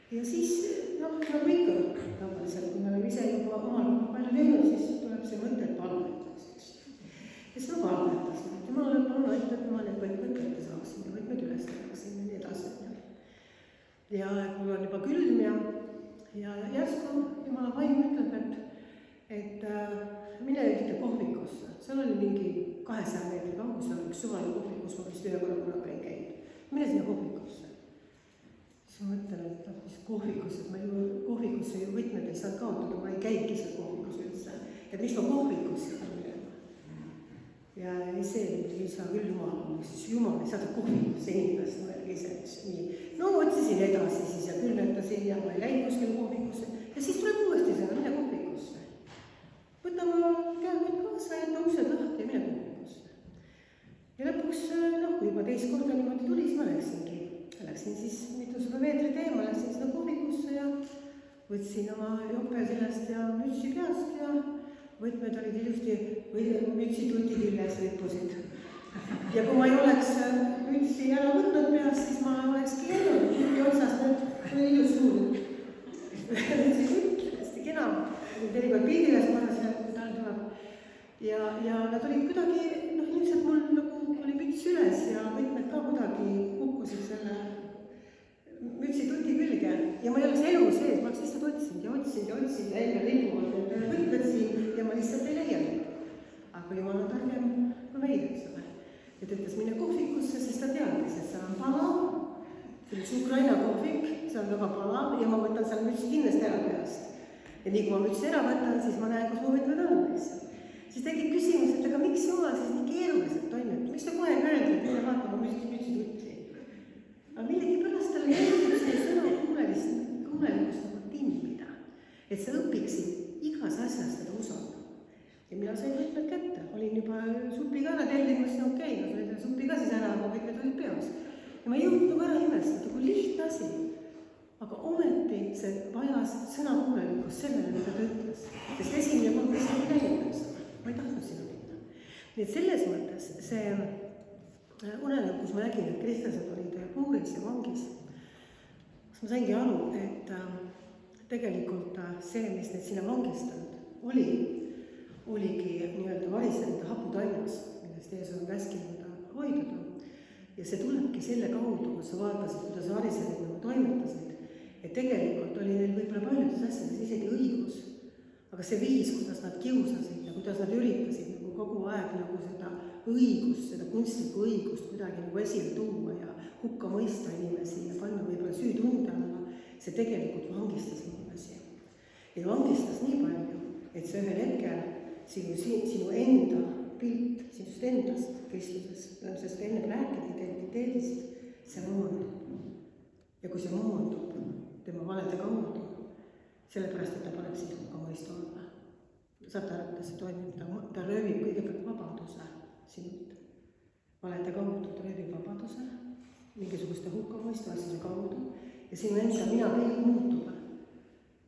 Ja siis, nagu ikka tavaliselt, kui me oleme ise juba omal palju teinud, siis tuleb see mõte, et palvetaks. Ja siis ma palvetasin, et ma olen palve ette, et ma need võtmed kätte saaksin ja võtmed üles tehaksin ja nii edasi. Ja mul on juba külm ja järsku Jumala vaim ütleb, et mine ühte kohvikusse. Seal oli mingi 200 meetri kaugusel üks suvaline kohvikus, ma vist ühe korra ei käinud. Mine sinna kohvikusse. Siis ma mõtlen, et mis kohvikus, et ma ju kohvikusse ju võtmed ei saa kaotada, ma ei käigi seal kohvikus üldse. Et mis ma kohvikusse pean minema. Ja see ei saa küll Jumal, siis Jumal ei saada kohvikusse inimest, mõelge ise. No otsisin edasi siis ja külmetasin ja ma ei läinud kuskil kohvikusse. Ja siis tuleb uuesti seda, mine kohvikusse. Võta ma käed kaasa ja uksed lahti ja mine kohvikusse. teist korda niimoodi tuli, siis ma läksin siis mitusada meetrit eemal, läksin sinna kohvikusse ja võtsin oma jope seljast ja mütsi peast ja võtmed olid ilusti mütsi tuti küljes rippusid. Ja kui ma ei oleks mütsi ära võtnud peast, siis ma olekski jäänud tüki otsas nüüd ilus suur. Mütsi tutt, hästi kena, tervikord pildiles parasjagu, kui tal tuleb. Ja nad olid kuidagi, ilmselt mul nagu oli müts üles ja võtmed ka kuidagi kukkusid selle mütsi tuti külge. Ja ma ei oleks elu sees, ma oleks lihtsalt otsinud ja enne lipuvad need võtmed siin ja ma lihtsalt ei leia neid. Aga jumal on targem kui meil, eks ole. Ja ta ütles minna kohvikusse, sest ta teadis, et seal on palav, see on üks Ukraina kohvik, see on väga palav ja ma võtan seal mütsi kindlasti ära peast. Ja nii kui ma mütsi ära võtan, siis ma näen, kus mu võtmed on. Siis tekib küsimus, et aga miks jumal siis nii keeruliselt toimub? Miks ta kohe ei öelnud, et mine vaatama mütsi tutti? Aga millegi pärast talle jääb see sõna kuulelikust nagu timmida, et sa õpiksid igas asjas teda usaldama. Ja mina sain võtmed kätte, olin juba supi ka ära tellimas, okei, ma sain supi ka siis ära, aga võtmed olid peas. Ja ma ei jõudnud nagu ära imestada, kui lihtne asi. Aga ometi see vajas sõnakuulelikkust sellele, mida ta ütles. Sest esimene kord mis ei näinud, ma ei tahtnud sinna minna. Nii et selles mõttes see unenägu, kus ma nägin, et kristlased olid puuris ja vangis, siis ma saingi aru, et tegelikult see, mis need sinna vangistanud oligi nii-öelda varisenud haputainas, millest Jeesus on käskinud hoiduda. Ja see tulebki selle kaudu, kus sa vaatasid, kuidas variserid nagu toimetasid, et tegelikult oli neil võib-olla paljudes asjades isegi õigus, aga see viis, kuidas nad kiusasid ja kuidas nad üritasid nagu kogu aeg nagu seda õigust, seda kunstlikku õigust kuidagi nagu esile tuua ja hukka mõista inimesi ja panna võib-olla süütunde alla, see tegelikult vangistas inimesi. Ja vangistas nii palju, et see ühel hetkel sinu enda pilt, sinust endast Kristuses, sest enne rääkida identiteedist, see moondub. Ja kui see moondub tema valede kaudu, sellepärast, et ta paneb sind hukka mõistu alla. Saate aru, kuidas see toimib, ta röövib kõigepealt vabaduse sinult. Valede kaudu ta röövib vabaduse, mingisuguste hukka mõistu asjade kaudu ja sinu enda mina pilt muutub.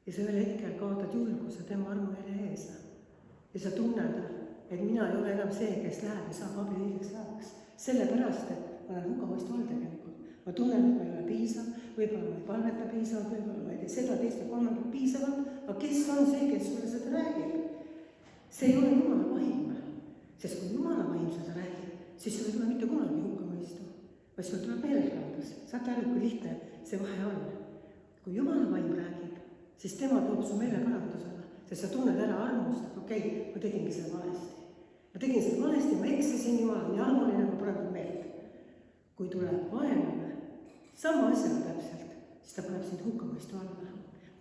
Ja sa ühel hetkel kaotad julguse tema armumeele ees. Ja sa tunned, et mina ei ole enam see, kes läheb ja saab abi õigeks ajaks. Sellepärast, et ma olen hukkamõistu all tegelikult. Ma tunnen, et ma ei ole piisav, võib-olla ma ei palveta piisavalt, võib-olla ma ei tee seda, teist ja kolmandat piisavalt, aga kes on see, kes sulle seda räägib? See ei ole Jumala vaim, sest kui Jumala vaim seda räägib, siis sul ei tule mitte kunagi hukkamõistu, vaid sul tuleb meelekandus. Saate aru, kui lihtne see vahe on. Kui Jumala vaim räägib, siis tema toob su meeleparandusele. Sest sa tunned ära armust, et okei, ma tegingi selle valesti. Ma tegin selle valesti, ma eksisin Jumal, nii armuline, ma praegu meelt. Kui tuleb vaenlane, sama asjaga täpselt, siis ta paneb sind hukkamõistu alla.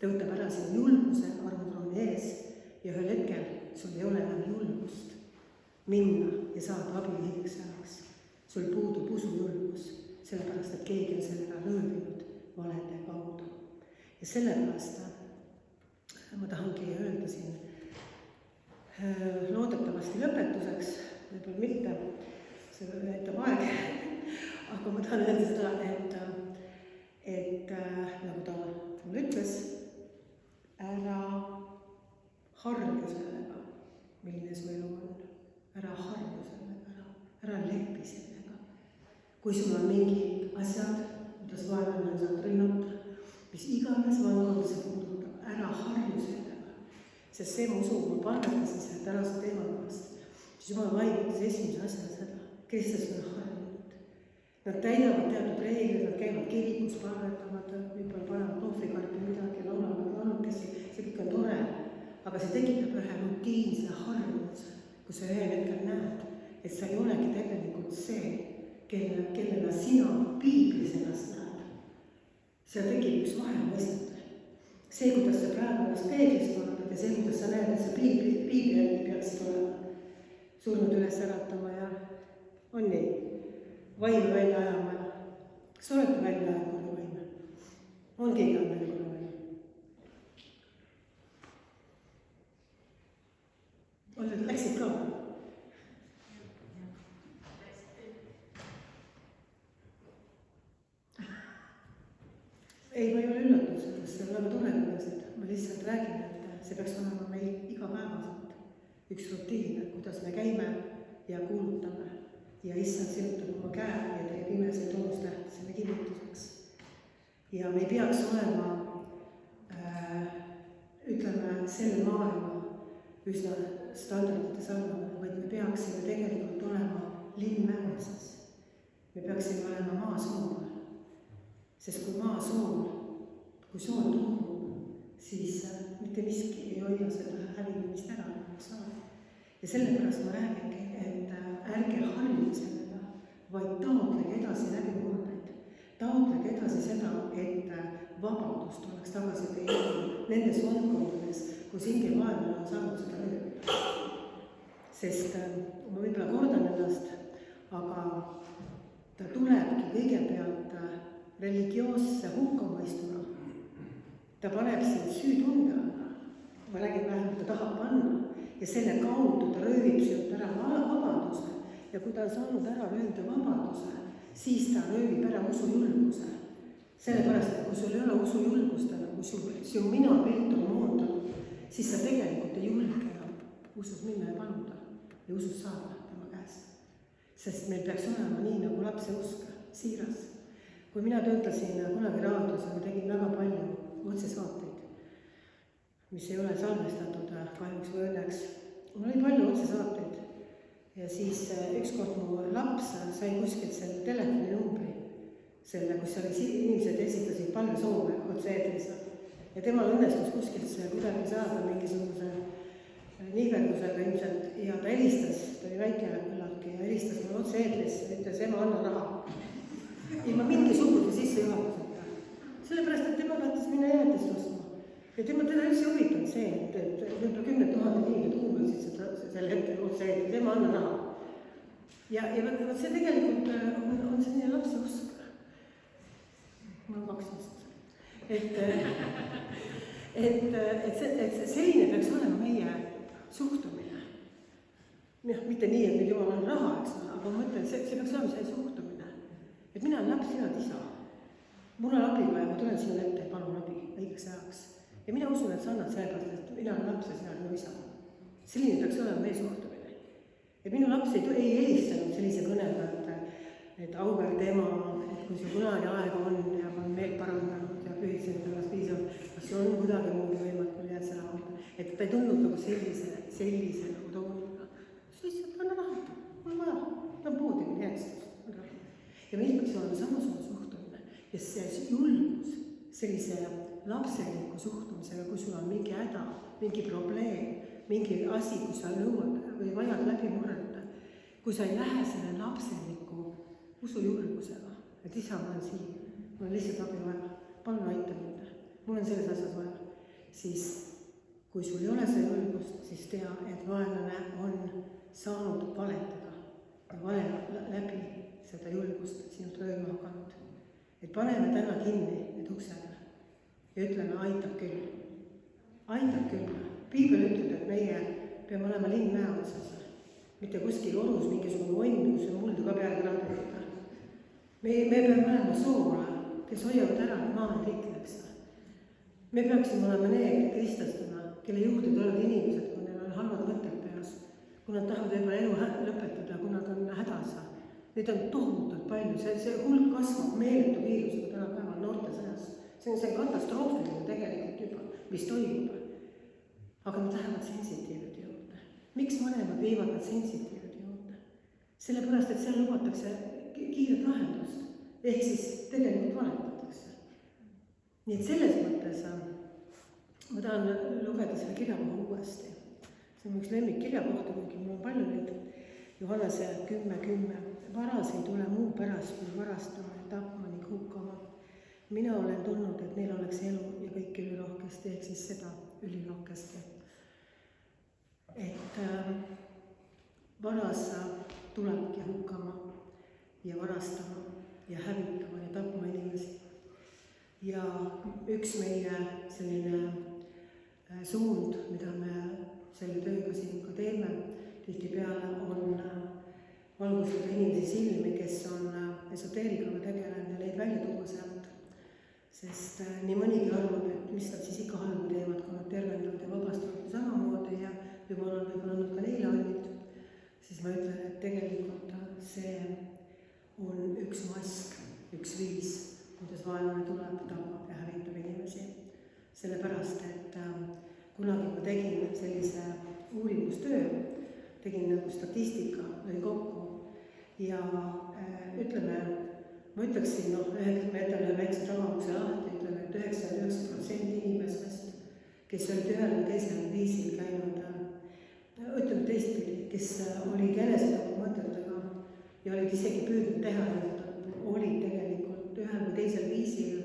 Ta võtab ära sinu julguse armutrooni ees ja ühel hetkel sul ei ole enam julgust minna ja saada abi õigeks ajaks. Sul puudub usujulgus, sellepärast, et keegi on sellega röövinud valede kaudu. Ja sellepärast ma tahangi öelda siin loodetavasti lõpetuseks, võib-olla mitte, see näitab aeg, aga ma tahan öelda seda, et nagu ta mulle ütles, ära harju sellega, milline su elu on, ära harju sellega, ära lepi sellega. Kui sul on mingi asjad, kuidas vaevane on saanud rünnata, mis iganes valdkonda see puudutab, ära harju sellega. Sest see mu usu, ma palvetasin selle tänase teema pärast, siis Jumal vaimutes esimese asjana seda. Kristus on harjunud. Nad täidavad teatud reeglid, nad käivad kirikus, palvetavad, võib-olla panevad ohvrikarpi midagi, laulavad laulukesi, see kõik on tore. Aga see tekitab ühe rutiinse harjumuse, kus sa ühel hetkel näed, et sa ei olegi tegelikult see, kellena sina piiblis ennast näed. Seal tekib üks vahemõistmine. See, kuidas sa praegu ennast peeglist vaatad ja see, kuidas sa näed, et sa piibli järgi peaksid olema surnud üles äratama ja on nii, vaimu välja ajama ja kas olete välja ajama vaime? On keegi on välja vaime? Läksid ka? ei, ma ei ole üllatud sellest, see on väga tore, kuidas ma lihtsalt räägin, et see peaks olema meil igapäevaselt üks rutiin, kuidas me käime ja kuulutame ja issand sirutab oma käe ja teeb imeseid tunnustähti selle kinnituseks. ja me ei peaks olema ütleme, selle maailma üsna standardite sarnane, vaid me peaksime tegelikult olema linnmäeotsas. Me peaksime olema maasool, sest kui maasool, kui sool tuhub, siis mitte miski ei hoia seda hävinemist ära, eks ole. Ja sellepärast ma räägingi, et ärge harjuge sellega, vaid taotlege edasi läbimurdeid. Taotlege edasi seda, et vabadust oleks tagasi teie nendes valdkondades, kus hingevaenlane on saanud seda lööbida. Sest ma võib-olla kordan ennast, aga ta tulebki kõigepealt religioosse hukkamõistuna. Ta paneb sind süütunde alla, ma räägin vähemalt, ta tahab panna ja selle kaudu ta röövib sealt ära vabaduse ja kui ta on saanud ära röövida vabaduse, siis ta röövib ära usujulguse. Sellepärast, et kui sul ei ole usujulgust enam, kui su minapilt on moondunud, siis sa tegelikult ei julge enam usus minna ja paluda ja usus saada tema käest. Sest meil peaks olema nii nagu lapse usk, siiras. Kui mina töötasin kunagi raadios ja ma tegin väga palju otsesaateid, mis ei ole salvestatud kahjuks või õnneks. Mul oli palju otsesaateid ja siis ükskord mu laps sai kuskilt selle telefoninumbri, selle, kus inimesed esitasid palvesoove otse-eetris ja temal õnnestus kuskilt see kuidagi saada mingisuguse niiverdusega ilmselt ja ta helistas, ta oli väike küllaltki ja helistas mulle otse-eetris, ütles ema, anna raha. Ilma mingisuguse sissejuhatuseta. Sellepärast, et tema tahtis minna jäätist ostma. Ja teda üldse huvitanud see, et võib-olla 10 000 inimesed kuulasid selle hetkel otse-eetris, ema, anna raha. Ja see tegelikult on selline lapse usk. Mul on 2 aastat. Et selline peaks olema meie suhtumine. Mitte nii, et nüüd jumal on raha, eks ole, aga ma mõtlen, see peaks olema see suhtumine. Et mina olen laps, sina oled isa. Mul on abi vaja, ma tulen sinu ette ja palun abi õigeks ajaks. Ja mina usun, et sa annad sellepärast, et mina olen laps ja sina olen isa. Selline peaks olema meie suhtumine. Et minu laps ei helistanud sellise kõnega, et auväärt ema, et kui see kunagi aega on ja on meelt parandanud ja püüdsin ennast piisavalt, kas see on kuidagi muudi võimalik, kui jääd selle auto. Et ta ei tundnud nagu sellise nagu tooniga. Siis lihtsalt anna rahata, mul on vaja, ta on poodi, mul jääkstus. Ja meil peaks olema samasugune suhtumine. Ja see julgus sellise lapseliku suhtumisega, kui sul on mingi häda, mingi probleem, mingi asi, kus sa nõuad või vajad läbi murrata, kui sa ei lähe selle lapseliku usujulgusega, et isa, ma olen siin, mul on lihtsalt abi vaja, palun aita mind, mul on selles asjas vaja, siis kui sul ei ole see julgust, siis tea, et vaenlane on saanud valetada ja vale läbi seda julgust sinult rööma hakanud. Et paneme täna kinni need uksed ja ütleme, aitab küll. Aitab küll. Piibel ütleb, et meie peame olema linn mäe otsas. Mitte kuskil orus mingisugune onn, kus on muldu ka peale kraadida. Me peame olema soola, kes hoiavad ära, et maa ei rikneks. Me peaksime olema need kristlasena, kelle juurde tulevad inimesed, kui neil on halvad mõtted peas, kui nad tahavad võib-olla elu lõpetada, kui nad on hädas. Neid on tohutult palju, see hulk kasvab meeletu viirusega tänapäeval noorte seas. See on katastroofiline tegelikult juba, mis toimub. Aga nad lähevad sensitiivide juurde. Miks vanemad viivad nad sensitiivide juurde? Sellepärast, et seal lubatakse kiiret lahendust. Ehk siis tegelikult valetatakse. Nii et selles mõttes ma tahan lugeda selle kirjakoha uuesti. See on üks lemmik kirjakohta, kuigi mul on palju neid. Johannese 10:10. Varas ei tule muu pärast kui varastama ja tapma ning hukkama. Mina olen tulnud, et neil oleks elu ja kõik ülirohkesti, ehk siis seda ülirohkesti. Et varas tulebki hukkama ja varastama ja hävitama ja tapma inimesi. Ja üks meie selline suund, mida me selle tööga siin ka teeme, tihtipeale on valgustada inimesi silmi, kes on esoteerikaga tegelenud ja neid välja tuua sealt. Sest nii mõnigi arvab, et mis nad siis ikka halba teevad, kui nad tervendavad ja vabastavad samamoodi ja Jumal on võib-olla andnud ka neile andnud, siis ma ütlen, et tegelikult see on üks mask, üks viis, kuidas vaenlane tuleb, tabab ja hävitab inimesi. Sellepärast, et kunagi ma tegin sellise uurimustöö, tegin nagu statistika, lõin kokku ja ütleme, ma ütleksin, me jätame väikse tagamuse lahti, ütleme, et 99% inimestest, kes olid ühel või teisel viisil käinud, ütleme teistpidi, kes olid enesetapu mõtetega ja olid isegi püüdnud teha enesetapu, olid tegelikult ühel või teisel viisil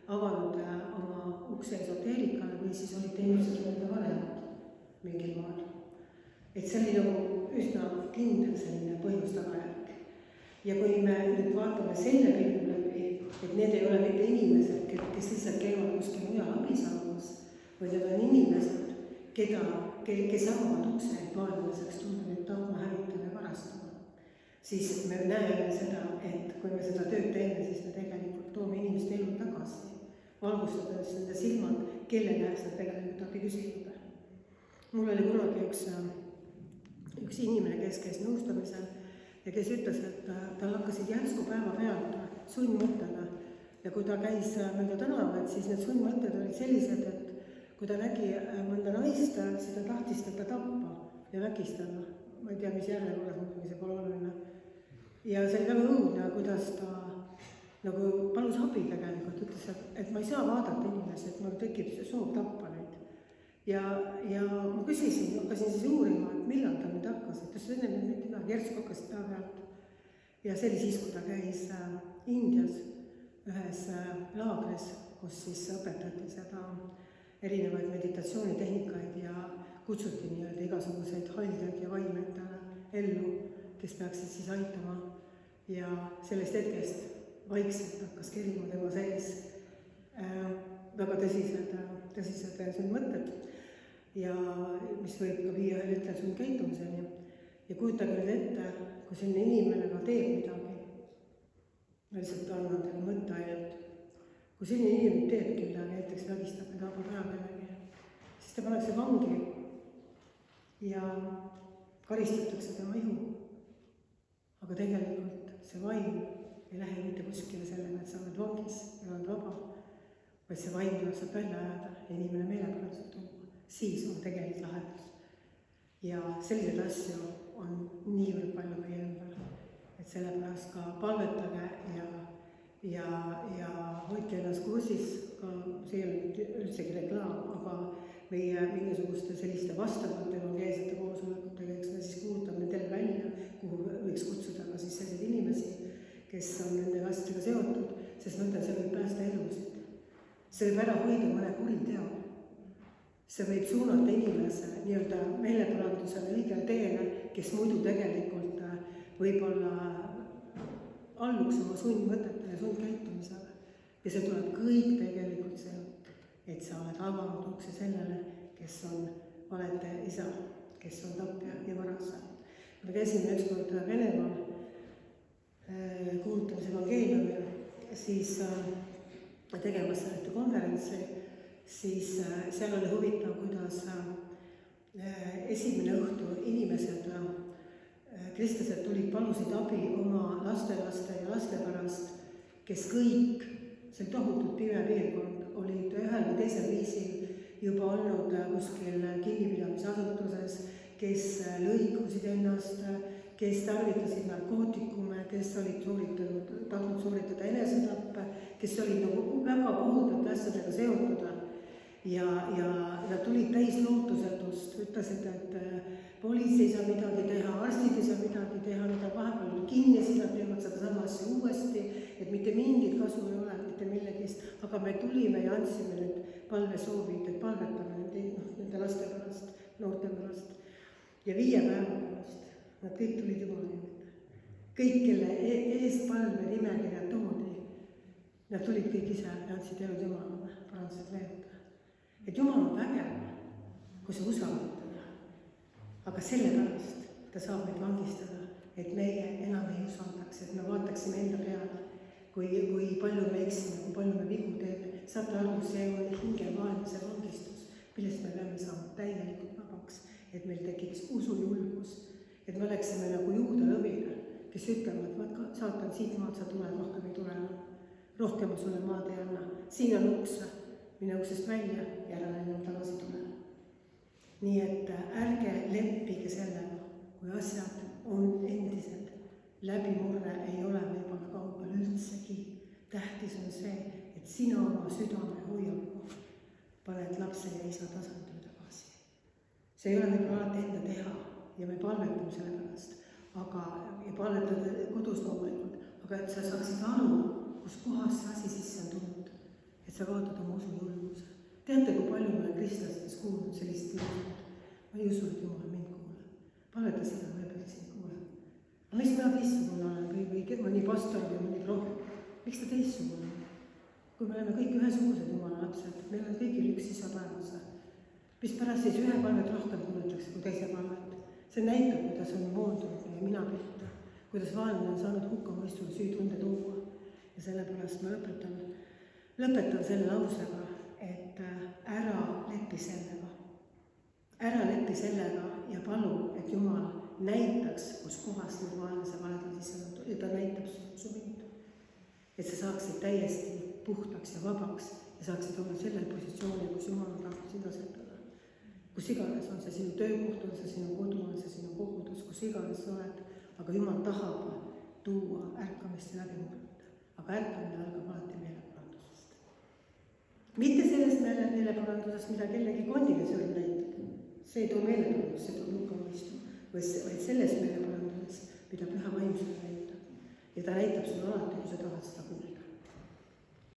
avanud oma ukse esoteerikale või siis olid teinud nende vanemad mingil maal. Et see oli nagu üsna kindel selline põhjus-tagajärg. Ja kui me nüüd vaatame selle pilgu läbi, et need ei ole mitte inimesed, kes lihtsalt käivad kuskil mujal abi saamas, vaid need on inimesed, kes avavad ukse, et vaenlane saaks tulla nüüd tapma, hävitama ja varastama, siis me näeme seda, et kui me seda tööd teeme, siis me tegelikult toome inimeste elu tagasi, valgustades nende silmad, kelle käest nad tegelikult abi küsivad. Mul oli kunagi üks inimene, kes käis nõustamisel ja kes ütles, et tal hakkasid järsku päeva pealt sundmõttega ja kui ta käis mööda tänavaid, siis need sundmõtted olid sellised, et kui ta nägi mõnda naist, siis ta tahtis teda tappa ja vägistada. Ma ei tea, mis järjekorras, muidugi see pole oluline. Ja see oli väga õudne, kuidas ta nagu palus abi tegelikult, ütles, et ma ei saa vaadata inimesi, et mul tekib soov tappa neid. Ja ma küsisin, hakkasin siis uurima, et millal ta nüüd hakkas, et tas enne mitte midagi, järsku hakkasid päeva pealt. Ja see oli siis, kui ta käis Indias ühes laagris, kus siis õpetati seda erinevaid meditatsioonitehnikaid ja kutsuti nii-öelda igasuguseid haljaid ja vaimeid ellu, kes peaksid siis aitama. Ja sellest hetkest vaikselt hakkas kerima tema sees väga tõsised mõtted. Ja mis võib ka viia ühel hetkel sundkäitumiseni. Ja kujutage nüüd ette, kui selline inimene ka teeb midagi, ma lihtsalt annan teile mõtteainet, kui selline inimene teebki midagi, näiteks vägistab ja tapab ära kellegi, siis ta pannakse vangi ja karistatakse tema ihu. Aga tegelikult see vaim ei lähe mitte kuskile sellega, et sa oled vangis ja oled vaba, vaid see vaim tuleb sealt välja ajada ja inimene meelepäraselt tuua. Siis on tegelikult lahendus. Ja selliseid asju on niivõrd palju meie ümber, et sellepärast ka palvetage ja hoidke ennast kursis, ka see ei ole üldsegi reklaam, aga meie mingisuguste selliste vastavate evangeelsete koosolekutega, eks me siis kuulutame nendele välja, kuhu võiks kutsuda ka siis selliseid inimesi, kes on nende asjadega seotud, sest ma ütlen, see võib päästa elusid. See võib ära hoida mõne kuriteo. See võib suunata inimese nii-öelda meeleparandusele õigele teele, kes muidu tegelikult võib-olla alluks oma sundmõtetele ja sundkäitumisele. Ja see tuleb kõik tegelikult sealt, et sa oled avanud ukse sellele, kes on valede isa, kes on tapja ja varasa. Me käisime ükskord Venemaal kuulutamas evangeeliumi, siis tegemas selliste konverentsi, siis seal oli huvitav, kuidas esimene õhtu inimesed, kristlased tulid, palusid abi oma lastelaste ja laste pärast, kes kõik, see tohutult pime piirkond, olid ühel või teisel viisil juba olnud kuskil kinnipidamisasutuses, kes lõikusid ennast, kes tarvitasid narkootikume, kes olid tahtnud sooritada enesetappe, kes olid nagu väga kohutavate asjadega seotud. Ja nad tulid täis lootusetust, ütlesid, et politsei ei saa midagi teha, arstid ei saa midagi teha, nad on vahepeal kinni, siis nad teevad seda sama asja uuesti, et mitte mingit kasu ei ole, mitte millegist, aga me tulime ja andsime need palvesoovid, et palvetame nende laste pärast, noorte pärast. Ja 5 päeva pärast nad kõik tulid Jumala juurde. Kõik, kelle eest palve nimekirja toodi, nad tulid kõik ise ja andsid elud Jumalale, parandasid leevuda. Et Jumal on vägev, kui sa usaldad teda. Aga sellepärast ta saab meid vangistada, et meie enam ei usaldaks, et me vaataksime enda peale, kui palju me eksime, kui palju me vigu teeme. saate aru, see on hingemaailmase vangistus, millest me peame saama täielikult vabaks, et meil tekiks usujulgus, et me oleksime nagu Juuda lõvile, kes ütlevad, vaat saatan siit maalt sa tuled, rohkem ei tule enam. Rohkem ma sulle maad ei anna, siin on uks, mine uksest välja ja ära enam tagasi tule. Nii et ärge leppige sellega, kui asjad on endiselt, läbimurre ei ole võib-olla kaugel üldsegi. Tähtis on see, et sina oma südame hoiaku paned lapse ja isa tasandil tagasi. See ei ole võib-olla alati enda teha ja me palvetame selle pärast, ja palvetame kodus loomulikult, aga et sa saaksid aru, kus kohas see asi sisse on tulnud, et sa kaotad oma usujulguse. Teate, kui palju ma olen kristlastes kuulnud sellist ilmut? Ma ei usu, et Jumal mind kuuleb. Palveta seda, võib-olla sind kuuleb. Aga miks ma teistsugune olen või mõni pastor või mõni prohvet? Miks ta teistsugune on? Kui me oleme kõik ühesugused Jumala lapsed, meil on kõigil üks isa päevas. Mis pärast siis ühe palvet rohkem kuuletakse kui teise palvet? See näitab, kuidas on moondunud meie minapilta, kuidas vaenlane on saanud hukkamõistul süütunde tuua. Ja sellepärast ma lõpetan selle lausega, et ära lepi sellega. Ära lepi sellega ja palu, et Jumal näitaks, kus kohas need vaenlase valed on sisse võtnud ja ta näitab su mind. Et sa saaksid täiesti puhtaks ja vabaks ja saaksid olla sellel positsioonil, kus Jumal on tahtnud sind asetada. Kus iganes on see sinu töökoht, on see sinu kodu, on see sinu kogudus, kus iganes sa oled, aga Jumal tahab tuua ärkamist ja läbimurret. Aga ärkamine algab alati meeleparandusest. Mitte sellest meeleparandusest, mida kellegi kondile sõrm näitab. See ei too meeleparandust, see too hukkamõistu, vaid selles meeleparandusest, mida Püha Vaim sulle näitab. Ja ta näitab sulle alati, kui sa tahad seda kuulda.